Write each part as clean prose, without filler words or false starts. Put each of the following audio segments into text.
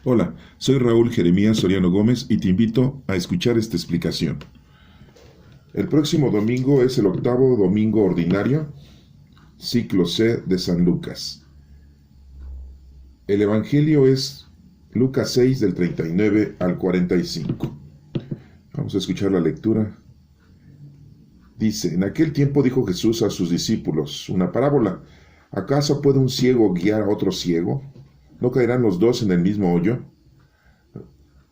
Hola, soy Raúl Jeremías Soriano Gómez y te invito a escuchar esta explicación. El próximo domingo es el octavo domingo ordinario, ciclo C de San Lucas. El Evangelio es Lucas 6 del 39 al 45. Vamos a escuchar la lectura. Dice, en aquel tiempo dijo Jesús a sus discípulos una parábola. ¿Acaso puede un ciego guiar a otro ciego? ¿No caerán los dos en el mismo hoyo?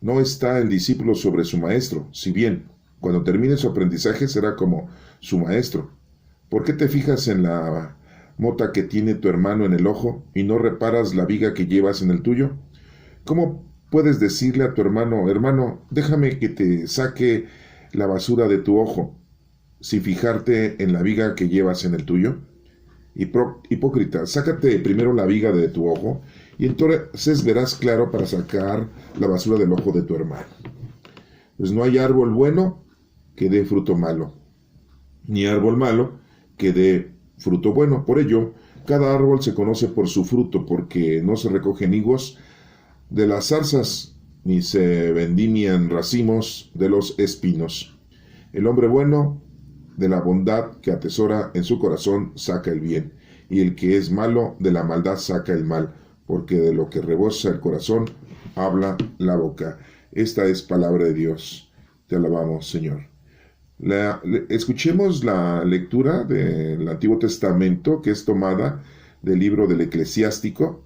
No está el discípulo sobre su maestro, si bien, cuando termine su aprendizaje será como su maestro. ¿Por qué te fijas en la mota que tiene tu hermano en el ojo y no reparas la viga que llevas en el tuyo? ¿Cómo puedes decirle a tu hermano, hermano, déjame que te saque la basura de tu ojo, sin fijarte en la viga que llevas en el tuyo? Hipócrita, sácate primero la viga de tu ojo, y entonces verás claro para sacar la basura del ojo de tu hermano. Pues no hay árbol bueno que dé fruto malo, ni árbol malo que dé fruto bueno. Por ello, cada árbol se conoce por su fruto, porque no se recogen higos de las zarzas, ni se vendimian racimos de los espinos. El hombre bueno, de la bondad que atesora en su corazón, saca el bien, y el que es malo, de la maldad saca el mal, porque de lo que rebosa el corazón, habla la boca. Esta es palabra de Dios. Te alabamos, Señor. Escuchemos la lectura del Antiguo Testamento, que es tomada del libro del Eclesiástico.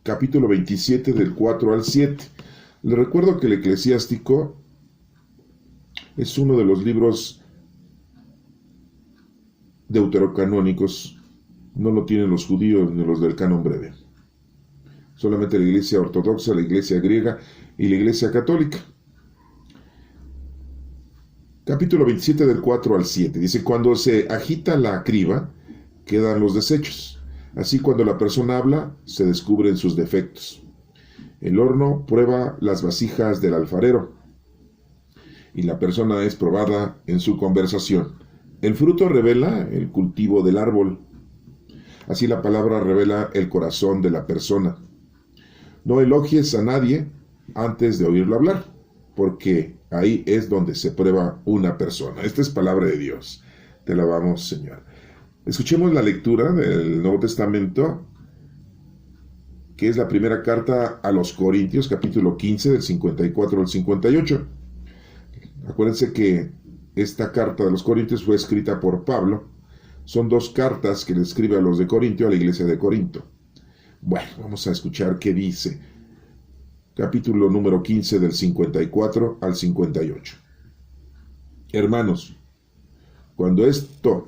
Capítulo 27, del 4 al 7. Les recuerdo que el Eclesiástico es uno de los libros deuterocanónicos. No lo tienen los judíos ni los del canon breve. Solamente la Iglesia ortodoxa, la Iglesia griega y la Iglesia católica. Capítulo 27 del 4 al 7. Dice, cuando se agita la criba, quedan los desechos. Así cuando la persona habla, se descubren sus defectos. El horno prueba las vasijas del alfarero, y la persona es probada en su conversación. El fruto revela el cultivo del árbol. Así la palabra revela el corazón de la persona. No elogies a nadie antes de oírlo hablar, porque ahí es donde se prueba una persona. Esta es palabra de Dios. Te alabamos, Señor. Escuchemos la lectura del Nuevo Testamento, que es la primera carta a los Corintios, capítulo 15, del 54 al 58. Acuérdense que esta carta de los Corintios fue escrita por Pablo. Son dos cartas que le escribe a los de Corintio, a la iglesia de Corinto. Bueno, vamos a escuchar qué dice. Capítulo número 15, del 54 al 58. Hermanos, cuando esto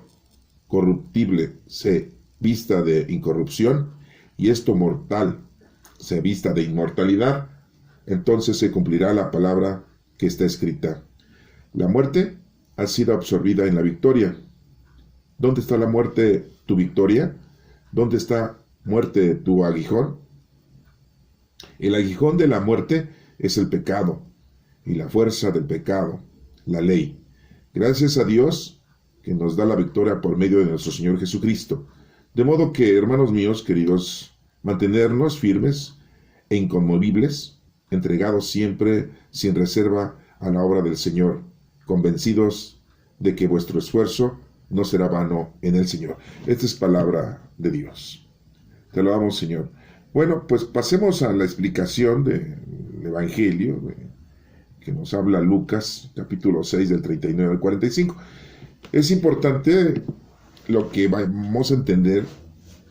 corruptible se vista de incorrupción, y esto mortal se vista de inmortalidad, entonces se cumplirá la palabra que está escrita. La muerte ha sido absorbida en la victoria. ¿Dónde está la muerte, tu victoria? ¿Dónde está, muerte, tu aguijón? El aguijón de la muerte es el pecado, y la fuerza del pecado, la ley. Gracias a Dios que nos da la victoria por medio de nuestro Señor Jesucristo. De modo que, hermanos míos, queridos, mantenernos firmes e inconmovibles, entregados siempre sin reserva a la obra del Señor, convencidos de que vuestro esfuerzo no será vano en el Señor. Esta es palabra de Dios. Te lo damos, Señor. Bueno, pues pasemos a la explicación del Evangelio que nos habla Lucas, capítulo 6, del 39 al 45. Es importante lo que vamos a entender,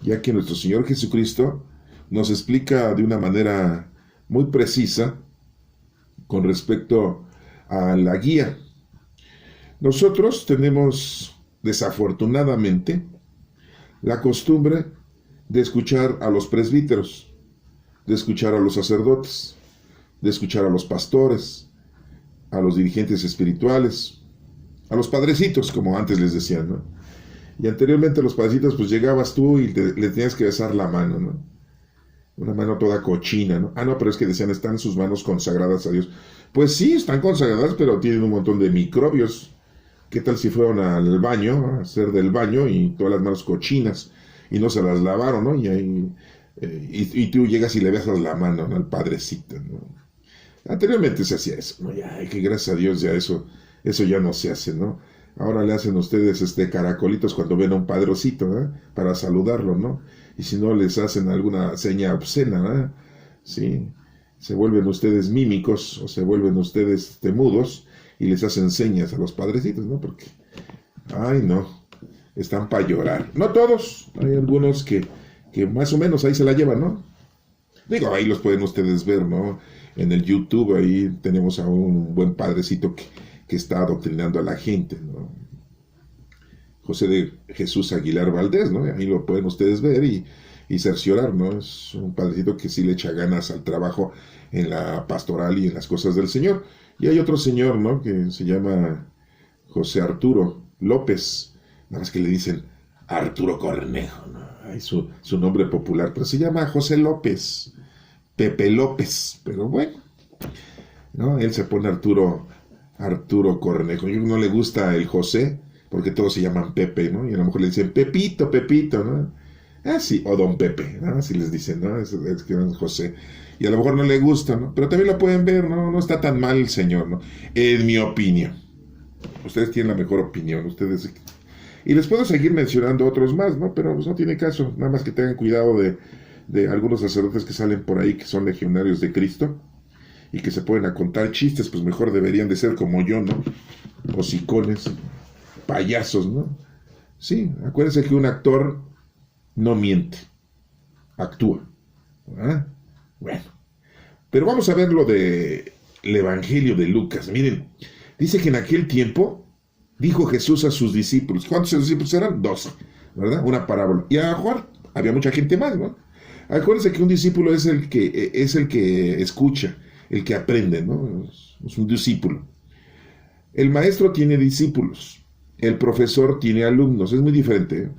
ya que nuestro Señor Jesucristo nos explica de una manera muy precisa con respecto a la guía. Nosotros tenemos, desafortunadamente, la costumbre de escuchar a los presbíteros, de escuchar a los sacerdotes, de escuchar a los pastores, a los dirigentes espirituales, a los padrecitos, como antes les decían, ¿no? Y anteriormente a los padrecitos, pues llegabas tú y le tenías que besar la mano, ¿no? Una mano toda cochina, ¿no? Ah, no, pero es que decían, están sus manos consagradas a Dios. Pues sí, están consagradas, pero tienen un montón de microbios. ¿Qué tal si fueron al baño, a hacer del baño y todas las manos cochinas? y no se las lavaron, ¿no? Y tú llegas y le besas la mano, ¿no?, al padrecito, ¿no? Anteriormente se hacía eso, ¿no? Ya, que gracias a Dios ya eso ya no se hace, ¿no? Ahora le hacen ustedes caracolitos cuando ven a un padrecito, ¿eh?, para saludarlo, ¿no? Y si no, les hacen alguna seña obscena, ¿eh? Sí, se vuelven ustedes mímicos o se vuelven ustedes mudos y les hacen señas a los padrecitos, ¿no? Porque, ay, no, están para llorar. No todos, hay algunos que más o menos ahí se la llevan, ¿no? Digo, ahí los pueden ustedes ver, ¿no? En el YouTube, ahí tenemos a un buen padrecito que está adoctrinando a la gente, ¿no? José de Jesús Aguilar Valdés, ¿no? Ahí lo pueden ustedes ver y cerciorar, ¿no? Es un padrecito que sí le echa ganas al trabajo en la pastoral y en las cosas del Señor. Y hay otro señor, ¿no?, que se llama José Arturo López, nada más que le dicen Arturo Cornejo, ¿no? Ay, su nombre popular, pero se llama José López, Pepe López, pero bueno, ¿no? Él se pone Arturo Cornejo. Yo no le gusta el José, porque todos se llaman Pepe, ¿no? Y a lo mejor le dicen Pepito, ¿no? Ah, sí, o Don Pepe, ¿no? Así les dicen, ¿no? Es que es José. Y a lo mejor no le gusta, ¿no? Pero también lo pueden ver, ¿no? No está tan mal el señor, ¿no? En mi opinión. Ustedes tienen la mejor opinión, ustedes. Y les puedo seguir mencionando otros más, ¿no? Pero pues no tiene caso. Nada más que tengan cuidado de algunos sacerdotes que salen por ahí que son legionarios de Cristo y que se pueden a contar chistes, pues mejor deberían de ser como yo, ¿no? Hocicones, payasos, ¿no? Sí, acuérdense que un actor no miente, actúa. ¿Ah? Bueno, pero vamos a ver lo del Evangelio de Lucas. Miren, dice que en aquel tiempo dijo Jesús a sus discípulos. ¿Cuántos discípulos eran? 12, ¿verdad? Una parábola. Y a Juan, había mucha gente más, ¿no? Acuérdense que un discípulo es el que escucha, el que aprende, ¿no? Es un discípulo. El maestro tiene discípulos, el profesor tiene alumnos, es muy diferente, ¿eh?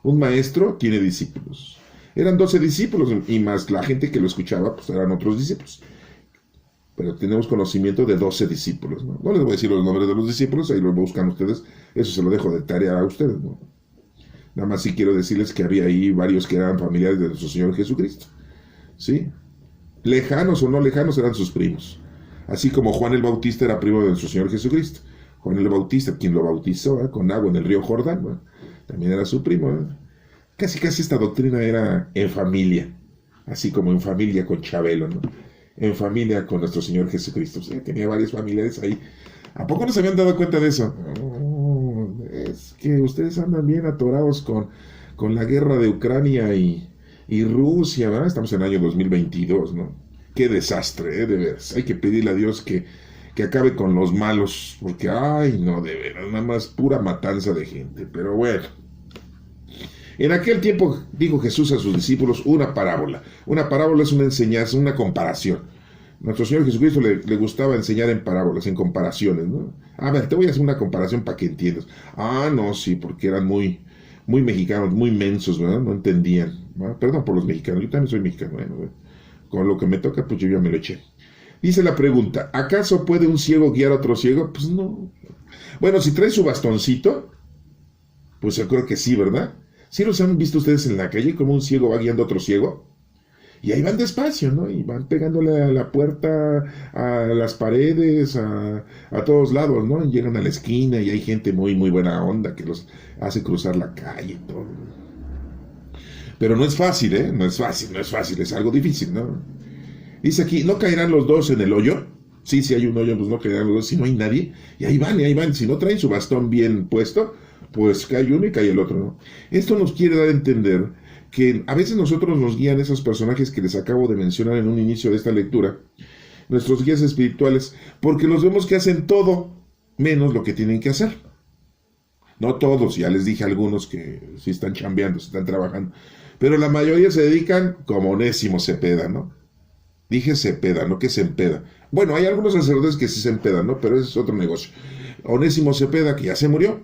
Un maestro tiene discípulos. Eran 12 discípulos y más la gente que lo escuchaba, pues eran otros discípulos. Pero tenemos conocimiento de 12 discípulos, ¿no? No les voy a decir los nombres de los discípulos, ahí lo buscan ustedes, eso se lo dejo de tarea a ustedes, ¿no? Nada más sí quiero decirles que había ahí varios que eran familiares de nuestro Señor Jesucristo, ¿sí? Lejanos o no lejanos eran sus primos. Así como Juan el Bautista era primo de nuestro Señor Jesucristo. Juan el Bautista, quien lo bautizó, ¿eh?, con agua en el río Jordán, ¿no?, también era su primo, ¿eh? Casi esta doctrina era en familia, así como en familia con Chabelo, ¿no? En familia con nuestro Señor Jesucristo. Sí, tenía varios familiares ahí. ¿A poco no se habían dado cuenta de eso? Oh, es que ustedes andan bien atorados con la guerra de Ucrania y Rusia, ¿verdad? Estamos en el año 2022, ¿no? Qué desastre, ¿eh? De veras. Hay que pedirle a Dios que acabe con los malos, porque, ay, no, de veras, nada más pura matanza de gente. Pero bueno. En aquel tiempo dijo Jesús a sus discípulos una parábola. Una parábola es una enseñanza, una comparación. Nuestro Señor Jesucristo le gustaba enseñar en parábolas, en comparaciones, ¿no? A ver, te voy a hacer una comparación para que entiendas. Ah, no, sí, porque eran muy mexicanos, muy mensos, ¿verdad? No entendían, ¿verdad? Perdón por los mexicanos, yo también soy mexicano, bueno, con lo que me toca, pues yo ya me lo eché. Dice la pregunta, ¿acaso puede un ciego guiar a otro ciego? Pues no. Bueno, si trae su bastoncito, pues yo creo que sí, ¿verdad? ¿Sí los han visto ustedes en la calle como un ciego va guiando a otro ciego? Y ahí van despacio, ¿no? Y van pegándole a la puerta, a las paredes, a todos lados, ¿no? Y llegan a la esquina y hay gente muy buena onda que los hace cruzar la calle y todo. Pero no es fácil, ¿eh? No es fácil, es algo difícil, ¿no? Dice aquí, ¿no caerán los dos en el hoyo? Sí, si hay un hoyo, pues no caerán los dos, si no hay nadie. Y ahí van. Si no traen su bastón bien puesto, pues cae uno y cae el otro, ¿no? Esto nos quiere dar a entender que a veces nosotros nos guían esos personajes que les acabo de mencionar en un inicio de esta lectura, nuestros guías espirituales, porque los vemos que hacen todo menos lo que tienen que hacer. No todos, ya les dije a algunos que sí están chambeando, sí están trabajando, pero la mayoría se dedican como Onésimo Cepeda, ¿no? Dije Cepeda, no que se empeda. Bueno, hay algunos sacerdotes que sí se empedan, ¿no? Pero ese es otro negocio. Onésimo Cepeda, que ya se murió,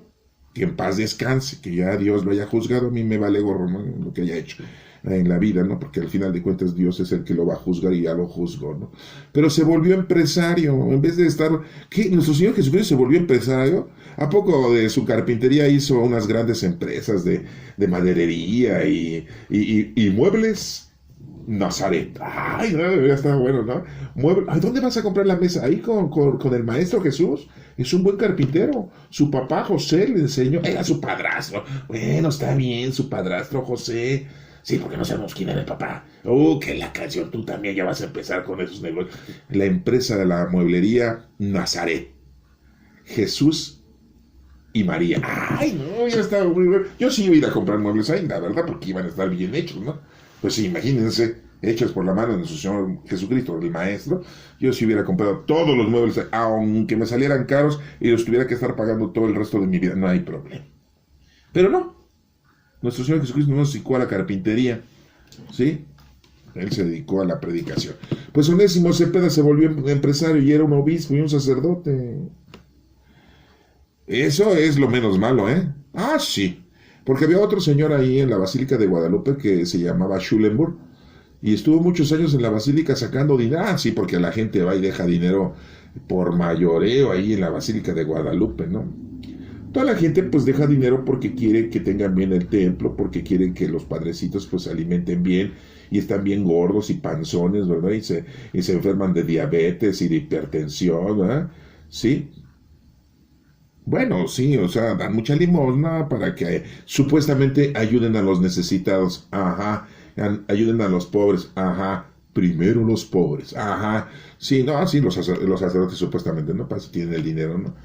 que en paz descanse, que ya Dios lo haya juzgado, a mí me vale gorro, ¿no?, lo que haya hecho. en la vida, ¿no? Porque al final de cuentas Dios es el que lo va a juzgar y ya lo juzgó, ¿no? Pero se volvió empresario, en vez de estar... ¿Qué? ¿Nuestro Señor Jesucristo se volvió empresario? ¿A poco de su carpintería hizo unas grandes empresas de maderería y muebles? Nazaret. Ay, no, ya está bueno, ¿no? Ay, ¿dónde vas a comprar la mesa? Ahí con el maestro Jesús. Es un buen carpintero. Su papá José le enseñó. Era su padrastro. Bueno, está bien, su padrastro José. Sí, porque no sabemos quién era el papá. Que la canción, tú también ya vas a empezar con esos negocios. La empresa de la mueblería Nazaret. Jesús y María. Ay, no, ya está muy bueno. Yo sí iba a ir a comprar muebles ahí, la verdad, porque iban a estar bien hechos, ¿no? Pues sí, imagínense, hechos por la mano de nuestro Señor Jesucristo, el Maestro. Yo sí hubiera comprado todos los muebles, aunque me salieran caros y los tuviera que estar pagando todo el resto de mi vida. No hay problema. Pero no. Nuestro Señor Jesucristo no se dedicó a la carpintería, ¿sí? Él se dedicó a la predicación. Pues Onésimo Cepeda se volvió empresario y era un obispo y un sacerdote. Eso es lo menos malo, ¿eh? Ah, sí. Porque había otro señor ahí en la Basílica de Guadalupe que se llamaba Schulenburg y estuvo muchos años en la Basílica sacando dinero. Ah, sí, porque la gente va y deja dinero por mayoreo ahí en la Basílica de Guadalupe, ¿no? Toda la gente pues deja dinero porque quiere que tengan bien el templo, porque quieren que los padrecitos pues se alimenten bien y están bien gordos y panzones, ¿verdad? Y se enferman de diabetes y de hipertensión, ¿verdad? Sí. Bueno, sí, o sea, dan mucha limosna para que supuestamente ayuden a los necesitados, ajá, ayuden a los pobres, ajá, primero los pobres, ajá, sí, no, sí, los sacerdotes supuestamente, ¿no? Para eso tienen el dinero, ¿no?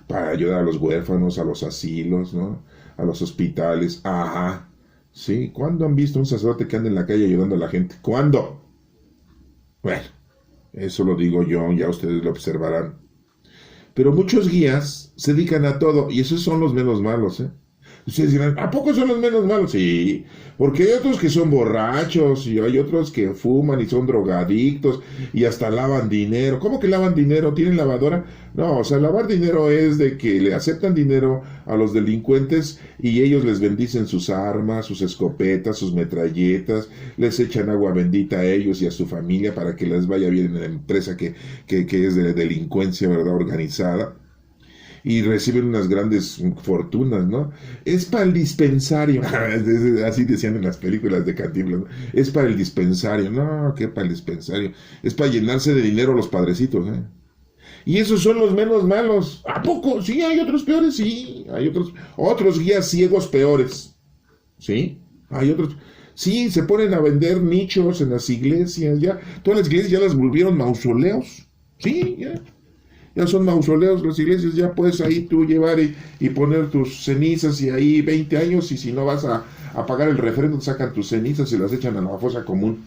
Para ayudar a los huérfanos, a los asilos, ¿no? A los hospitales, ajá, sí, ¿cuándo han visto un sacerdote que anda en la calle ayudando a la gente? ¿Cuándo? Bueno, eso lo digo yo, ya ustedes lo observarán. Pero muchos guías se dedican a todo, y esos son los menos malos, ¿eh? Ustedes dirán, ¿a poco son los menos malos? Sí, porque hay otros que son borrachos, y hay otros que fuman y son drogadictos, y hasta lavan dinero. ¿Cómo que lavan dinero? ¿Tienen lavadora? No, o sea, lavar dinero es de que le aceptan dinero a los delincuentes y ellos les bendicen sus armas, sus escopetas, sus metralletas, les echan agua bendita a ellos y a su familia para que les vaya bien en la empresa que es de delincuencia, ¿verdad?, organizada. Y reciben unas grandes fortunas, ¿no? Es para el dispensario, así decían en las películas de Cantinflas, ¿no? Es para el dispensario, no, ¿qué para el dispensario? Es para llenarse de dinero los padrecitos, ¿eh? Y esos son los menos malos. ¿A poco? Sí, hay otros peores, sí, hay otros guías ciegos peores, ¿sí? Hay otros... Sí, se ponen a vender nichos en las iglesias, ya, todas las iglesias ya las volvieron mausoleos, sí, ya son mausoleos las iglesias, ya puedes ahí tú llevar y poner tus cenizas y ahí 20 años y si no vas a pagar el referéndum sacan tus cenizas y las echan a la fosa común.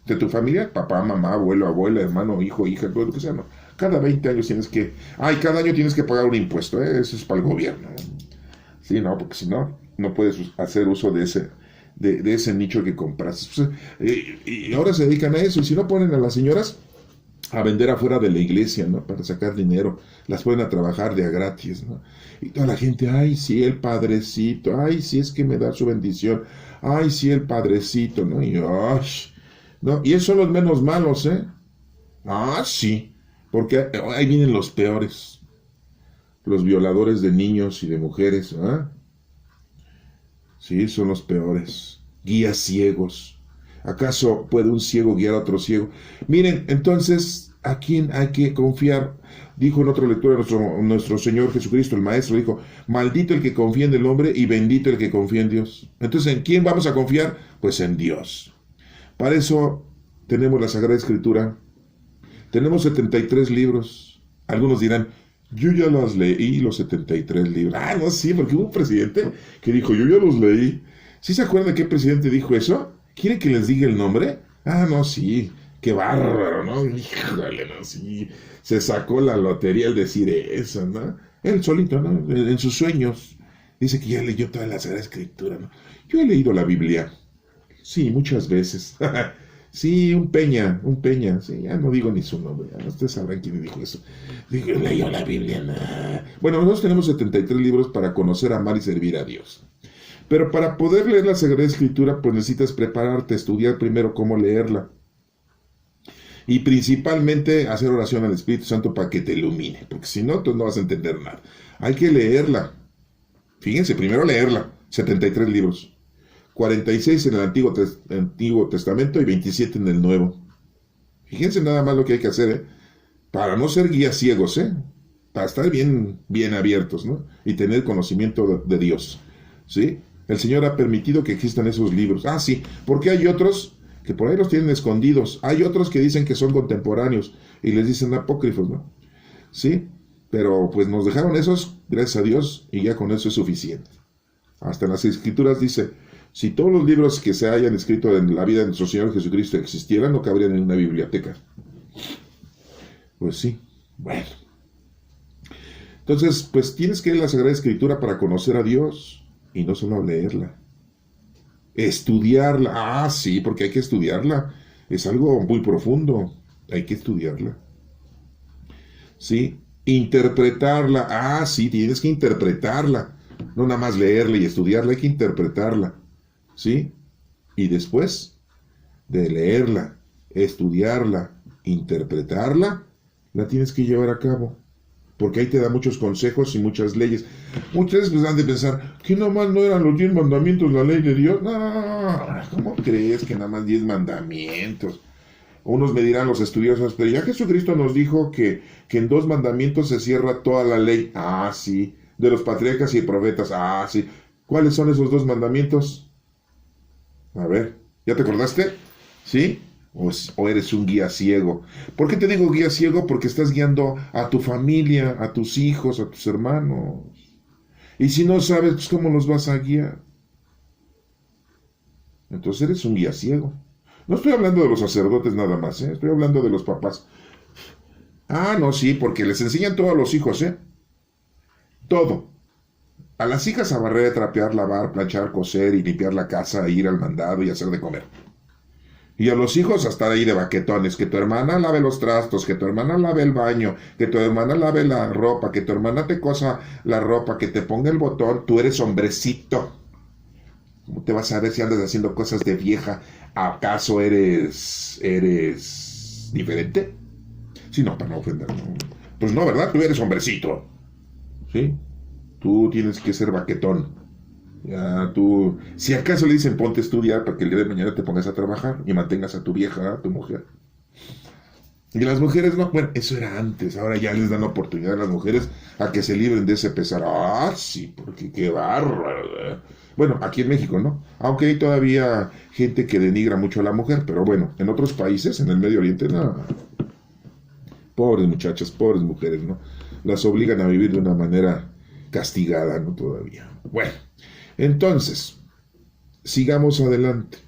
De tu familia, papá, mamá, abuelo, abuela, hermano, hijo, hija, todo lo que sea, ¿no? Cada 20 años tienes que... cada año tienes que pagar un impuesto, ¿eh? Eso es para el gobierno. Sí, no, porque si no, no puedes hacer uso de ese nicho que compras. Pues, y ahora se dedican a eso, y si no ponen a las señoras a vender afuera de la iglesia, ¿no? Para sacar dinero, las ponen a trabajar de a gratis, ¿no? Y toda la gente, ay, sí, el padrecito, ay, sí, es que me da su bendición, ay, sí, el padrecito, ¿no? Y, ay, ¿no? Y esos son los menos malos, ¿eh? Ah, sí, porque ahí vienen los peores, los violadores de niños y de mujeres, ¿ah? Sí, son los peores, guías ciegos. ¿Acaso puede un ciego guiar a otro ciego? Miren, entonces, ¿a quién hay que confiar? Dijo en otra lectura nuestro Señor Jesucristo, el Maestro, dijo, maldito el que confía en el hombre y bendito el que confía en Dios. Entonces, ¿en quién vamos a confiar? Pues en Dios. Para eso tenemos la Sagrada Escritura. Tenemos 73 libros. Algunos dirán, yo ya los leí, los 73 libros. Ah, no, sí, porque hubo un presidente que dijo, yo ya los leí. ¿Sí se acuerdan de qué presidente dijo eso? ¿Quieren que les diga el nombre? Ah, no, sí, qué bárbaro, ¿no? Híjole, no, sí, se sacó la lotería al decir eso, ¿no? Él solito, ¿no? En sus sueños. Dice que ya leyó toda la Sagrada Escritura, ¿no? Yo he leído la Biblia. Sí, muchas veces. Sí, un Peña, sí, ya no digo ni su nombre, ya ustedes sabrán quién dijo eso. Digo, leyó la Biblia, nah. Bueno, nosotros tenemos 73 libros para conocer, amar y servir a Dios. Pero para poder leer la Sagrada Escritura, pues necesitas prepararte, estudiar primero cómo leerla. Y principalmente hacer oración al Espíritu Santo para que te ilumine, porque si no, tú no vas a entender nada. Hay que leerla. Fíjense, primero leerla, 73 libros. 46 en el Antiguo Testamento y 27 en el Nuevo. Fíjense nada más lo que hay que hacer, ¿eh? Para no ser guías ciegos, ¿eh? Para estar bien abiertos, ¿no? Y tener conocimiento de Dios, ¿sí? El Señor ha permitido que existan esos libros. Ah, sí, porque hay otros que por ahí los tienen escondidos. Hay otros que dicen que son contemporáneos y les dicen apócrifos, ¿no? Sí, pero pues nos dejaron esos, gracias a Dios, y ya con eso es suficiente. Hasta en las Escrituras dice, si todos los libros que se hayan escrito en la vida de nuestro Señor Jesucristo existieran, no cabrían en una biblioteca. Pues sí, bueno. Entonces, pues tienes que leer la Sagrada Escritura para conocer a Dios y no solo leerla. Estudiarla. Ah, sí, porque hay que estudiarla. Es algo muy profundo. Hay que estudiarla. Sí. Interpretarla. Ah, sí, tienes que interpretarla. No nada más leerla y estudiarla, hay que interpretarla. ¿Sí? Y después de leerla, estudiarla, interpretarla, la tienes que llevar a cabo. Porque ahí te da muchos consejos y muchas leyes. Muchas veces han de pensar que nada más no eran los 10 mandamientos la ley de Dios. No, ¿cómo crees que nada más 10 mandamientos? Unos me dirán los estudiosos, pero ya Jesucristo nos dijo que en 2 mandamientos se cierra toda la ley. Ah, sí. De los patriarcas y profetas. Ah, sí. ¿Cuáles son esos 2 mandamientos? A ver, ¿ya te acordaste? ¿Sí? O eres un guía ciego. ¿Por qué te digo guía ciego? Porque estás guiando a tu familia, a tus hijos, a tus hermanos. Y si no sabes, pues, ¿cómo los vas a guiar? Entonces eres un guía ciego. No estoy hablando de los sacerdotes nada más, ¿eh? Estoy hablando de los papás. Ah, no, sí, porque les enseñan todo a los hijos, ¿eh? Todo. A las hijas a barrer, trapear, lavar, planchar, coser y limpiar la casa, ir al mandado y hacer de comer. Y a los hijos hasta ahí de baquetones, que tu hermana lave los trastos, que tu hermana lave el baño, que tu hermana lave la ropa, que tu hermana te cosa la ropa, que te ponga el botón. Tú eres hombrecito. ¿Cómo te vas a ver si andas haciendo cosas de vieja? ¿Acaso eres diferente? Sí, no, para no ofender. No. Pues no, ¿verdad? Tú eres hombrecito. ¿Sí? Tú tienes que ser baquetón. Ya tú, si acaso le dicen ponte a estudiar para que el día de mañana te pongas a trabajar y mantengas a tu vieja, a tu mujer. Y las mujeres no, bueno, eso era antes, ahora ya les dan oportunidad a las mujeres a que se libren de ese pesar. Ah, sí, porque qué bárbaro, ¿eh? Bueno, aquí en México, ¿no? Aunque hay todavía gente que denigra mucho a la mujer, pero bueno, en otros países, en el Medio Oriente, no. Pobres muchachas, pobres mujeres, ¿no? Las obligan a vivir de una manera castigada, ¿no? Todavía. Bueno, entonces, sigamos adelante.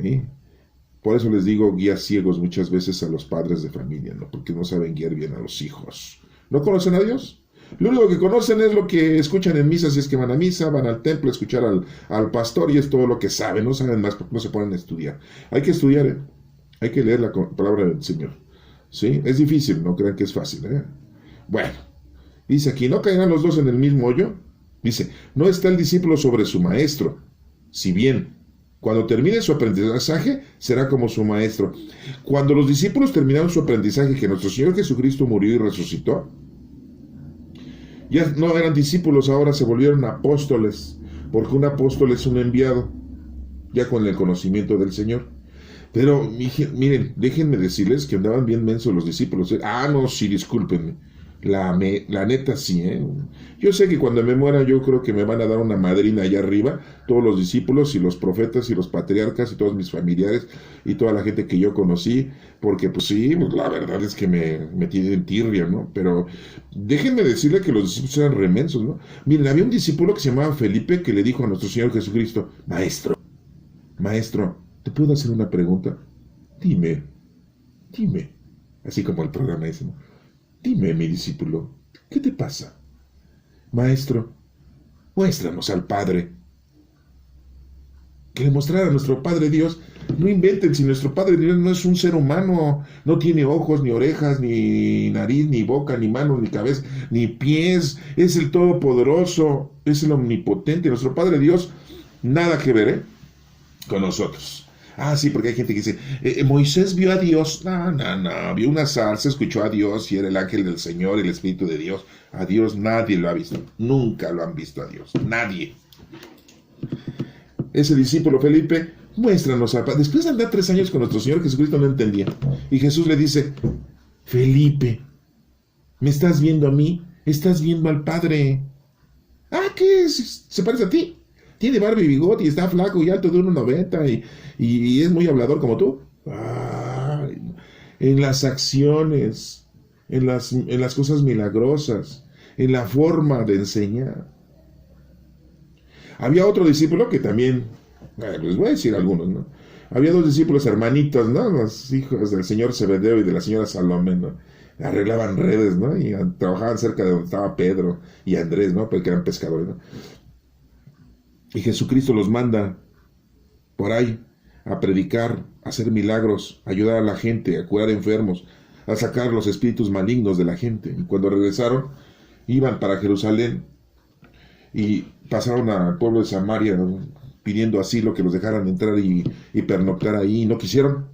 ¿Sí? Por eso les digo guías ciegos muchas veces a los padres de familia, ¿no? Porque no saben guiar bien a los hijos. ¿No conocen a Dios? Lo único que conocen es lo que escuchan en misa, si es que van a misa, van al templo a escuchar al pastor y es todo lo que saben. No saben más porque no se ponen a estudiar. Hay que estudiar, ¿eh? Hay que leer la palabra del Señor. ¿Sí? Es difícil, no crean que es fácil, ¿eh? Bueno, dice aquí, ¿no caerán los dos en el mismo hoyo? Dice, no está el discípulo sobre su maestro. Si bien, cuando termine su aprendizaje, será como su maestro. Cuando los discípulos terminaron su aprendizaje, que nuestro Señor Jesucristo murió y resucitó, ya no eran discípulos, ahora se volvieron apóstoles, porque un apóstol es un enviado, ya con el conocimiento del Señor. Pero, miren, déjenme decirles que andaban bien mensos los discípulos. Ah, no, sí, discúlpenme. La neta sí, ¿eh? Yo sé que cuando me muera yo creo que me van a dar una madrina allá arriba, todos los discípulos y los profetas y los patriarcas y todos mis familiares y toda la gente que yo conocí, porque pues sí, pues, la verdad es que me tienen tirria, ¿no? Pero déjenme decirle que los discípulos eran remensos, ¿no? Miren, había un discípulo que se llamaba Felipe que le dijo a nuestro Señor Jesucristo, maestro, ¿te puedo hacer una pregunta? Dime, así como el programa ese, ¿no? Dime, mi discípulo, ¿qué te pasa? Maestro, muéstranos al Padre. Que le mostrara a nuestro Padre Dios No inventen, si nuestro Padre Dios no es un ser humano, no tiene ojos, ni orejas, ni nariz, ni boca, ni manos, ni cabeza, ni pies, es el Todopoderoso, es el Omnipotente. Nuestro Padre Dios, nada que ver, con nosotros. Ah, sí, porque hay gente que dice, Moisés vio a Dios. No, vio una zarza, escuchó a Dios y era el ángel del Señor, el Espíritu de Dios. A Dios nadie lo ha visto, nunca lo han visto a Dios, nadie. Ese discípulo Felipe, muéstranos al Padre. Después de andar 3 años con nuestro Señor Jesucristo no entendía. Y Jesús le dice, Felipe, ¿me estás viendo a mí? Estás viendo al Padre. Ah, ¿qué es? ¿Se parece a ti? Tiene barba y bigote y está flaco y alto de 1,90 y es muy hablador como tú. Ay, en las acciones, en las cosas milagrosas, en la forma de enseñar. Había otro discípulo que también, les voy a decir algunos, ¿no? Había 2 discípulos hermanitos, ¿no? Los hijos del señor Zebedeo y de la señora Salomé, ¿no? Arreglaban redes, ¿no? Y trabajaban cerca de donde estaba Pedro y Andrés, ¿no? Porque eran pescadores, ¿no? Y Jesucristo los manda por ahí a predicar, a hacer milagros, a ayudar a la gente, a curar enfermos, a sacar los espíritus malignos de la gente. Y cuando regresaron, iban para Jerusalén y pasaron al pueblo de Samaria, ¿no? Pidiendo asilo, que los dejaran entrar y pernoctar ahí. Y no quisieron,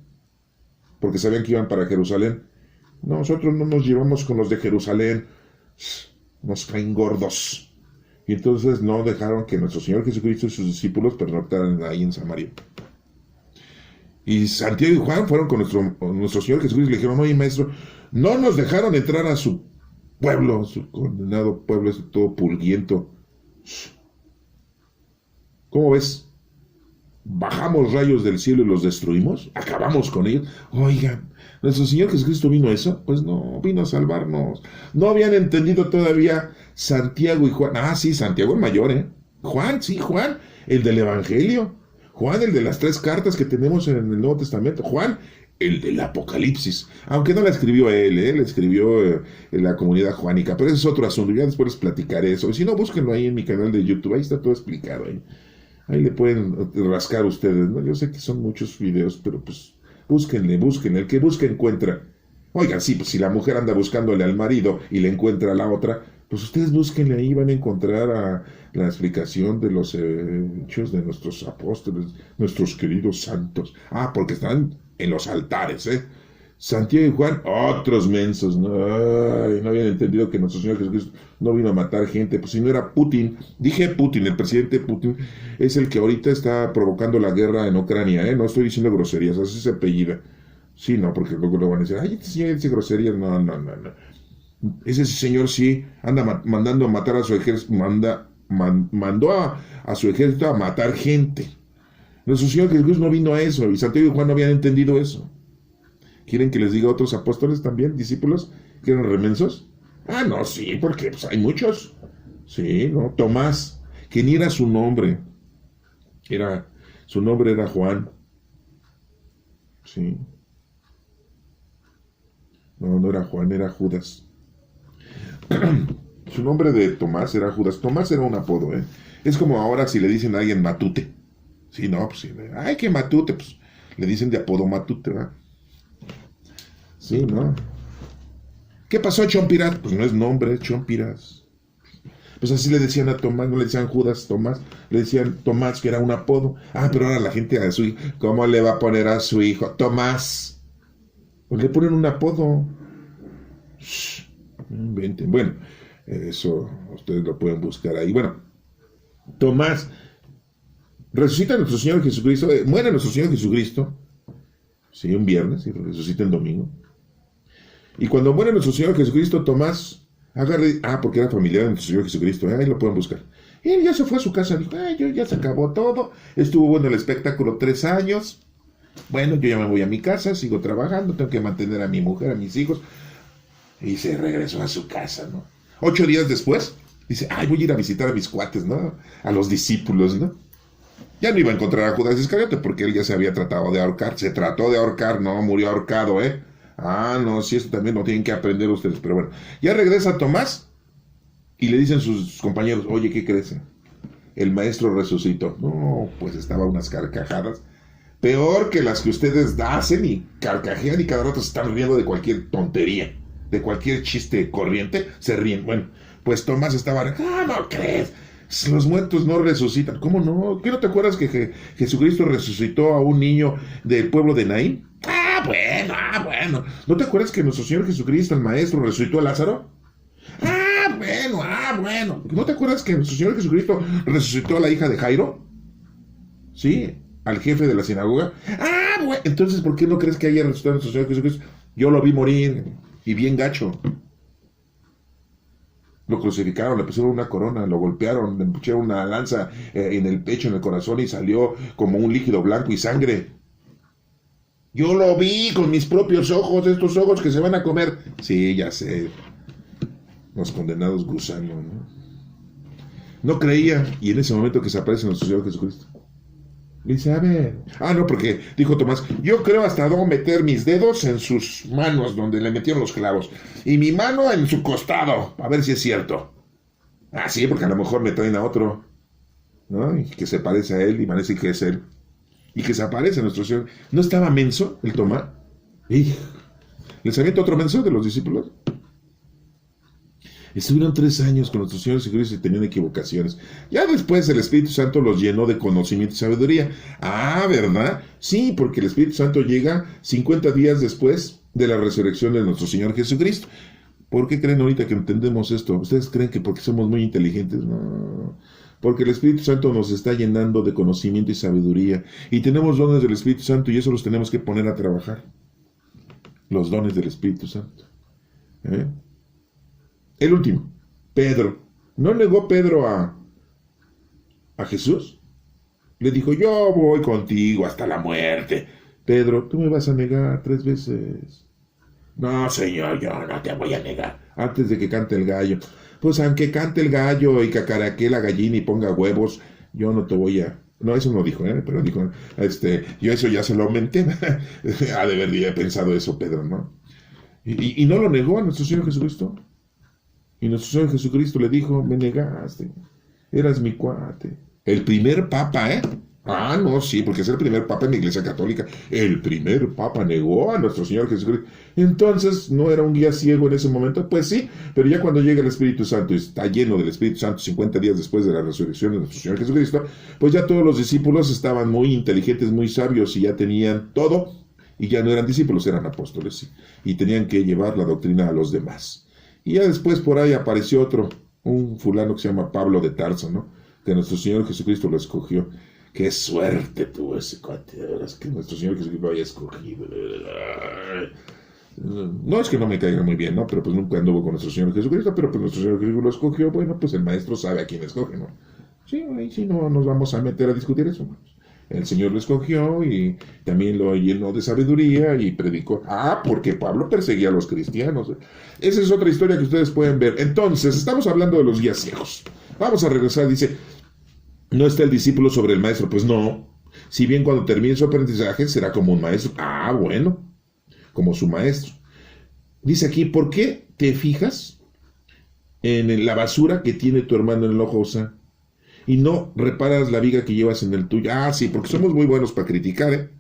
porque sabían que iban para Jerusalén. No, nosotros no nos llevamos con los de Jerusalén, nos caen gordos. Y entonces no dejaron que nuestro Señor Jesucristo y sus discípulos pernoctaran ahí en Samaria. Y Santiago y Juan fueron con nuestro Señor Jesucristo y le dijeron, oye maestro, no nos dejaron entrar a su pueblo, su condenado pueblo, es todo pulguiento. ¿Cómo ves? ¿Bajamos rayos del cielo y los destruimos? ¿Acabamos con ellos? Oigan, ¿nuestro Señor Jesucristo vino a eso? Pues no, vino a salvarnos. No habían entendido todavía Santiago y Juan. Ah, sí, Santiago el mayor, ¿eh? Juan, sí, Juan, el del Evangelio. Juan, el de las 3 cartas que tenemos en el Nuevo Testamento. Juan, el del Apocalipsis. Aunque no la escribió él, la escribió en la comunidad juánica. Pero ese es otro asunto, ya después les platicaré eso. Y si no, búsquenlo ahí en mi canal de YouTube, ahí está todo explicado. Ahí le pueden rascar ustedes, ¿no? Yo sé que son muchos videos, pero pues búsquenle, el que busca encuentra. Oigan, sí, pues si la mujer anda buscándole al marido y le encuentra a la otra, pues ustedes búsquenle ahí, van a encontrar la explicación de los hechos de nuestros apóstoles, nuestros queridos santos. Ah, porque están en los altares, ¿eh? Santiago y Juan, otros mensos, ¿no? Ay, no habían entendido que nuestro Señor Jesucristo no vino a matar gente, pues si no era Putin, dije Putin, el presidente Putin es el que ahorita está provocando la guerra en Ucrania, ¿eh? No estoy diciendo groserías, así se apellida. Sí, no, porque luego lo van a decir, ay, este señor dice groserías, no. Ese señor sí anda mandando a matar a su ejército, mandó a su ejército a matar gente. Nuestro Señor Jesucristo no vino a eso, y Santiago y Juan no habían entendido eso. ¿Quieren que les diga a otros apóstoles también, discípulos, que eran remensos? Ah, no, sí, porque pues, hay muchos. Sí, ¿no? Tomás, que ni era su nombre. Su nombre era Juan. Sí. No era Juan, era Judas. Su nombre de Tomás era Judas. Tomás era un apodo, ¿eh? Es como ahora si le dicen a alguien Matute. Sí, no, pues sí. Ay, que Matute, pues le dicen de apodo Matute, ¿verdad? Sí, ¿no? ¿Qué pasó, Chompiras? Pues no es nombre, Chompiras. Pues así le decían a Tomás, no le decían Judas, Tomás, le decían Tomás, que era un apodo. Ah, pero ahora la gente a su hijo, ¿cómo le va a poner a su hijo? Tomás. Pues le ponen un apodo. Inventen. Bueno, eso ustedes lo pueden buscar ahí. Bueno, Tomás, resucita nuestro Señor Jesucristo, muere nuestro Señor Jesucristo, sí, un viernes, y resucita el domingo. Y cuando muere nuestro Señor Jesucristo, Tomás agarre, porque era familiar de nuestro Señor Jesucristo, ahí lo pueden buscar. Y él ya se fue a su casa, dijo, ya se acabó todo, estuvo bueno el espectáculo 3 años, bueno, yo ya me voy a mi casa, sigo trabajando, tengo que mantener a mi mujer, a mis hijos, y se regresó a su casa, ¿no? 8 días después, dice, voy a ir a visitar a mis cuates, ¿no? A los discípulos, ¿no? Ya no iba a encontrar a Judas Iscariote, porque él ya se había tratado de ahorcar, se trató de ahorcar, no, murió ahorcado, ¿eh? No, sí, eso también lo tienen que aprender ustedes, pero bueno. Ya regresa Tomás y le dicen sus compañeros, oye, ¿qué crees? El maestro resucitó. No, pues estaba unas carcajadas. peor que las que ustedes hacen y carcajean y cada rato se están riendo de cualquier tontería, de cualquier chiste corriente, se ríen. Bueno, pues Tomás estaba, ¿cómo crees? Los muertos no resucitan. ¿Cómo no? ¿Qué no te acuerdas que Jesucristo resucitó a un niño del pueblo de Naín? Bueno. ¿No te acuerdas que nuestro Señor Jesucristo, el Maestro, resucitó a Lázaro? Bueno. ¿No te acuerdas que nuestro Señor Jesucristo resucitó a la hija de Jairo? Sí, al jefe de la sinagoga. Bueno. Entonces, ¿por qué no crees que haya resucitado a nuestro Señor Jesucristo? Yo lo vi morir, y bien gacho. Lo crucificaron, le pusieron una corona, lo golpearon, le pusieron una lanza en el pecho, en el corazón, y salió como un líquido blanco y sangre. Yo lo vi con mis propios ojos, estos ojos que se van a comer. Sí, ya sé. Los condenados gusanos, ¿no? No creía, y en ese momento que se aparece nuestro Señor Jesucristo. Dice, a ver. No, porque dijo Tomás, yo creo hasta dónde meter mis dedos en sus manos, donde le metieron los clavos, y mi mano en su costado, a ver si es cierto. Sí, porque a lo mejor me traen a otro, ¿no? Y que se parece a él, y parece que es él. Y que se aparece nuestro Señor. ¿No estaba menso el Tomás? ¿Les avienta otro menso de los discípulos? Estuvieron 3 años con nuestro Señor Jesucristo y tenían equivocaciones. Ya después el Espíritu Santo los llenó de conocimiento y sabiduría. ¿Verdad? Sí, porque el Espíritu Santo llega 50 días después de la resurrección de nuestro Señor Jesucristo. ¿Por qué creen ahorita que entendemos esto? ¿Ustedes creen que porque somos muy inteligentes? No. Porque el Espíritu Santo nos está llenando de conocimiento y sabiduría. Y tenemos dones del Espíritu Santo y eso los tenemos que poner a trabajar. Los dones del Espíritu Santo. El último, Pedro. ¿No negó Pedro a Jesús? Le dijo, yo voy contigo hasta la muerte. Pedro, tú me vas a negar 3 veces. No, Señor, yo no te voy a negar. Antes de que cante el gallo. Pues aunque cante el gallo y cacaraquee la gallina y ponga huevos, yo no te voy a... No, eso no dijo, pero dijo, yo eso ya se lo aumenté. Ha de haber pensado eso Pedro, ¿no? Y no lo negó a nuestro Señor Jesucristo. Y nuestro Señor Jesucristo le dijo, me negaste, eras mi cuate. El primer papa, no, sí, porque es el primer papa en la Iglesia Católica. El primer papa negó a nuestro Señor Jesucristo. Entonces, ¿no era un guía ciego en ese momento? Pues sí, pero ya cuando llega el Espíritu Santo y está lleno del Espíritu Santo 50 días después de la resurrección de nuestro Señor Jesucristo, pues ya todos los discípulos estaban muy inteligentes, muy sabios y ya tenían todo. Y ya no eran discípulos, eran apóstoles, sí, y tenían que llevar la doctrina a los demás. Y ya después por ahí apareció un fulano que se llama Pablo de Tarso, ¿no? Que nuestro Señor Jesucristo lo escogió. ¡Qué suerte tuvo ese cuate! Es que nuestro Señor Jesucristo lo haya escogido. No es que no me caiga muy bien, ¿no? Pero pues nunca anduvo con nuestro Señor Jesucristo, pero pues nuestro Señor Jesucristo lo escogió. Bueno, pues el maestro sabe a quién escoge, ¿no? Sí, ahí sí no nos vamos a meter a discutir eso. El Señor lo escogió y también lo llenó de sabiduría y predicó. Porque Pablo perseguía a los cristianos. Esa es otra historia que ustedes pueden ver. Entonces, estamos hablando de los guías ciegos. Vamos a regresar, dice, ¿no está el discípulo sobre el maestro? Pues no. Si bien cuando termine su aprendizaje será como un maestro. Bueno, como su maestro. Dice aquí, ¿por qué te fijas en la basura que tiene tu hermano en el ojo? Y no reparas la viga que llevas en el tuyo. Sí, porque somos muy buenos para criticar,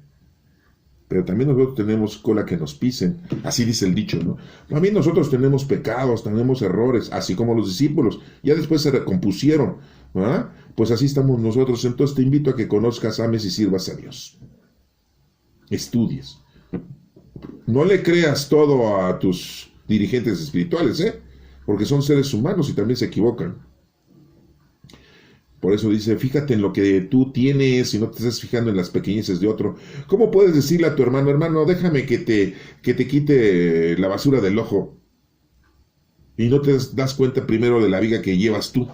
Pero también nosotros tenemos cola que nos pisen. Así dice el dicho, ¿no? También nosotros tenemos pecados, tenemos errores, así como los discípulos. Ya después se recompusieron, ¿verdad? Pues así estamos nosotros. Entonces te invito a que conozcas, ames y sirvas a Dios. Estudies. No le creas todo a tus dirigentes espirituales, Porque son seres humanos y también se equivocan. Por eso dice, fíjate en lo que tú tienes y no te estés fijando en las pequeñeces de otro. ¿Cómo puedes decirle a tu hermano, déjame que te quite la basura del ojo? Y no te das cuenta primero de la viga que llevas tú.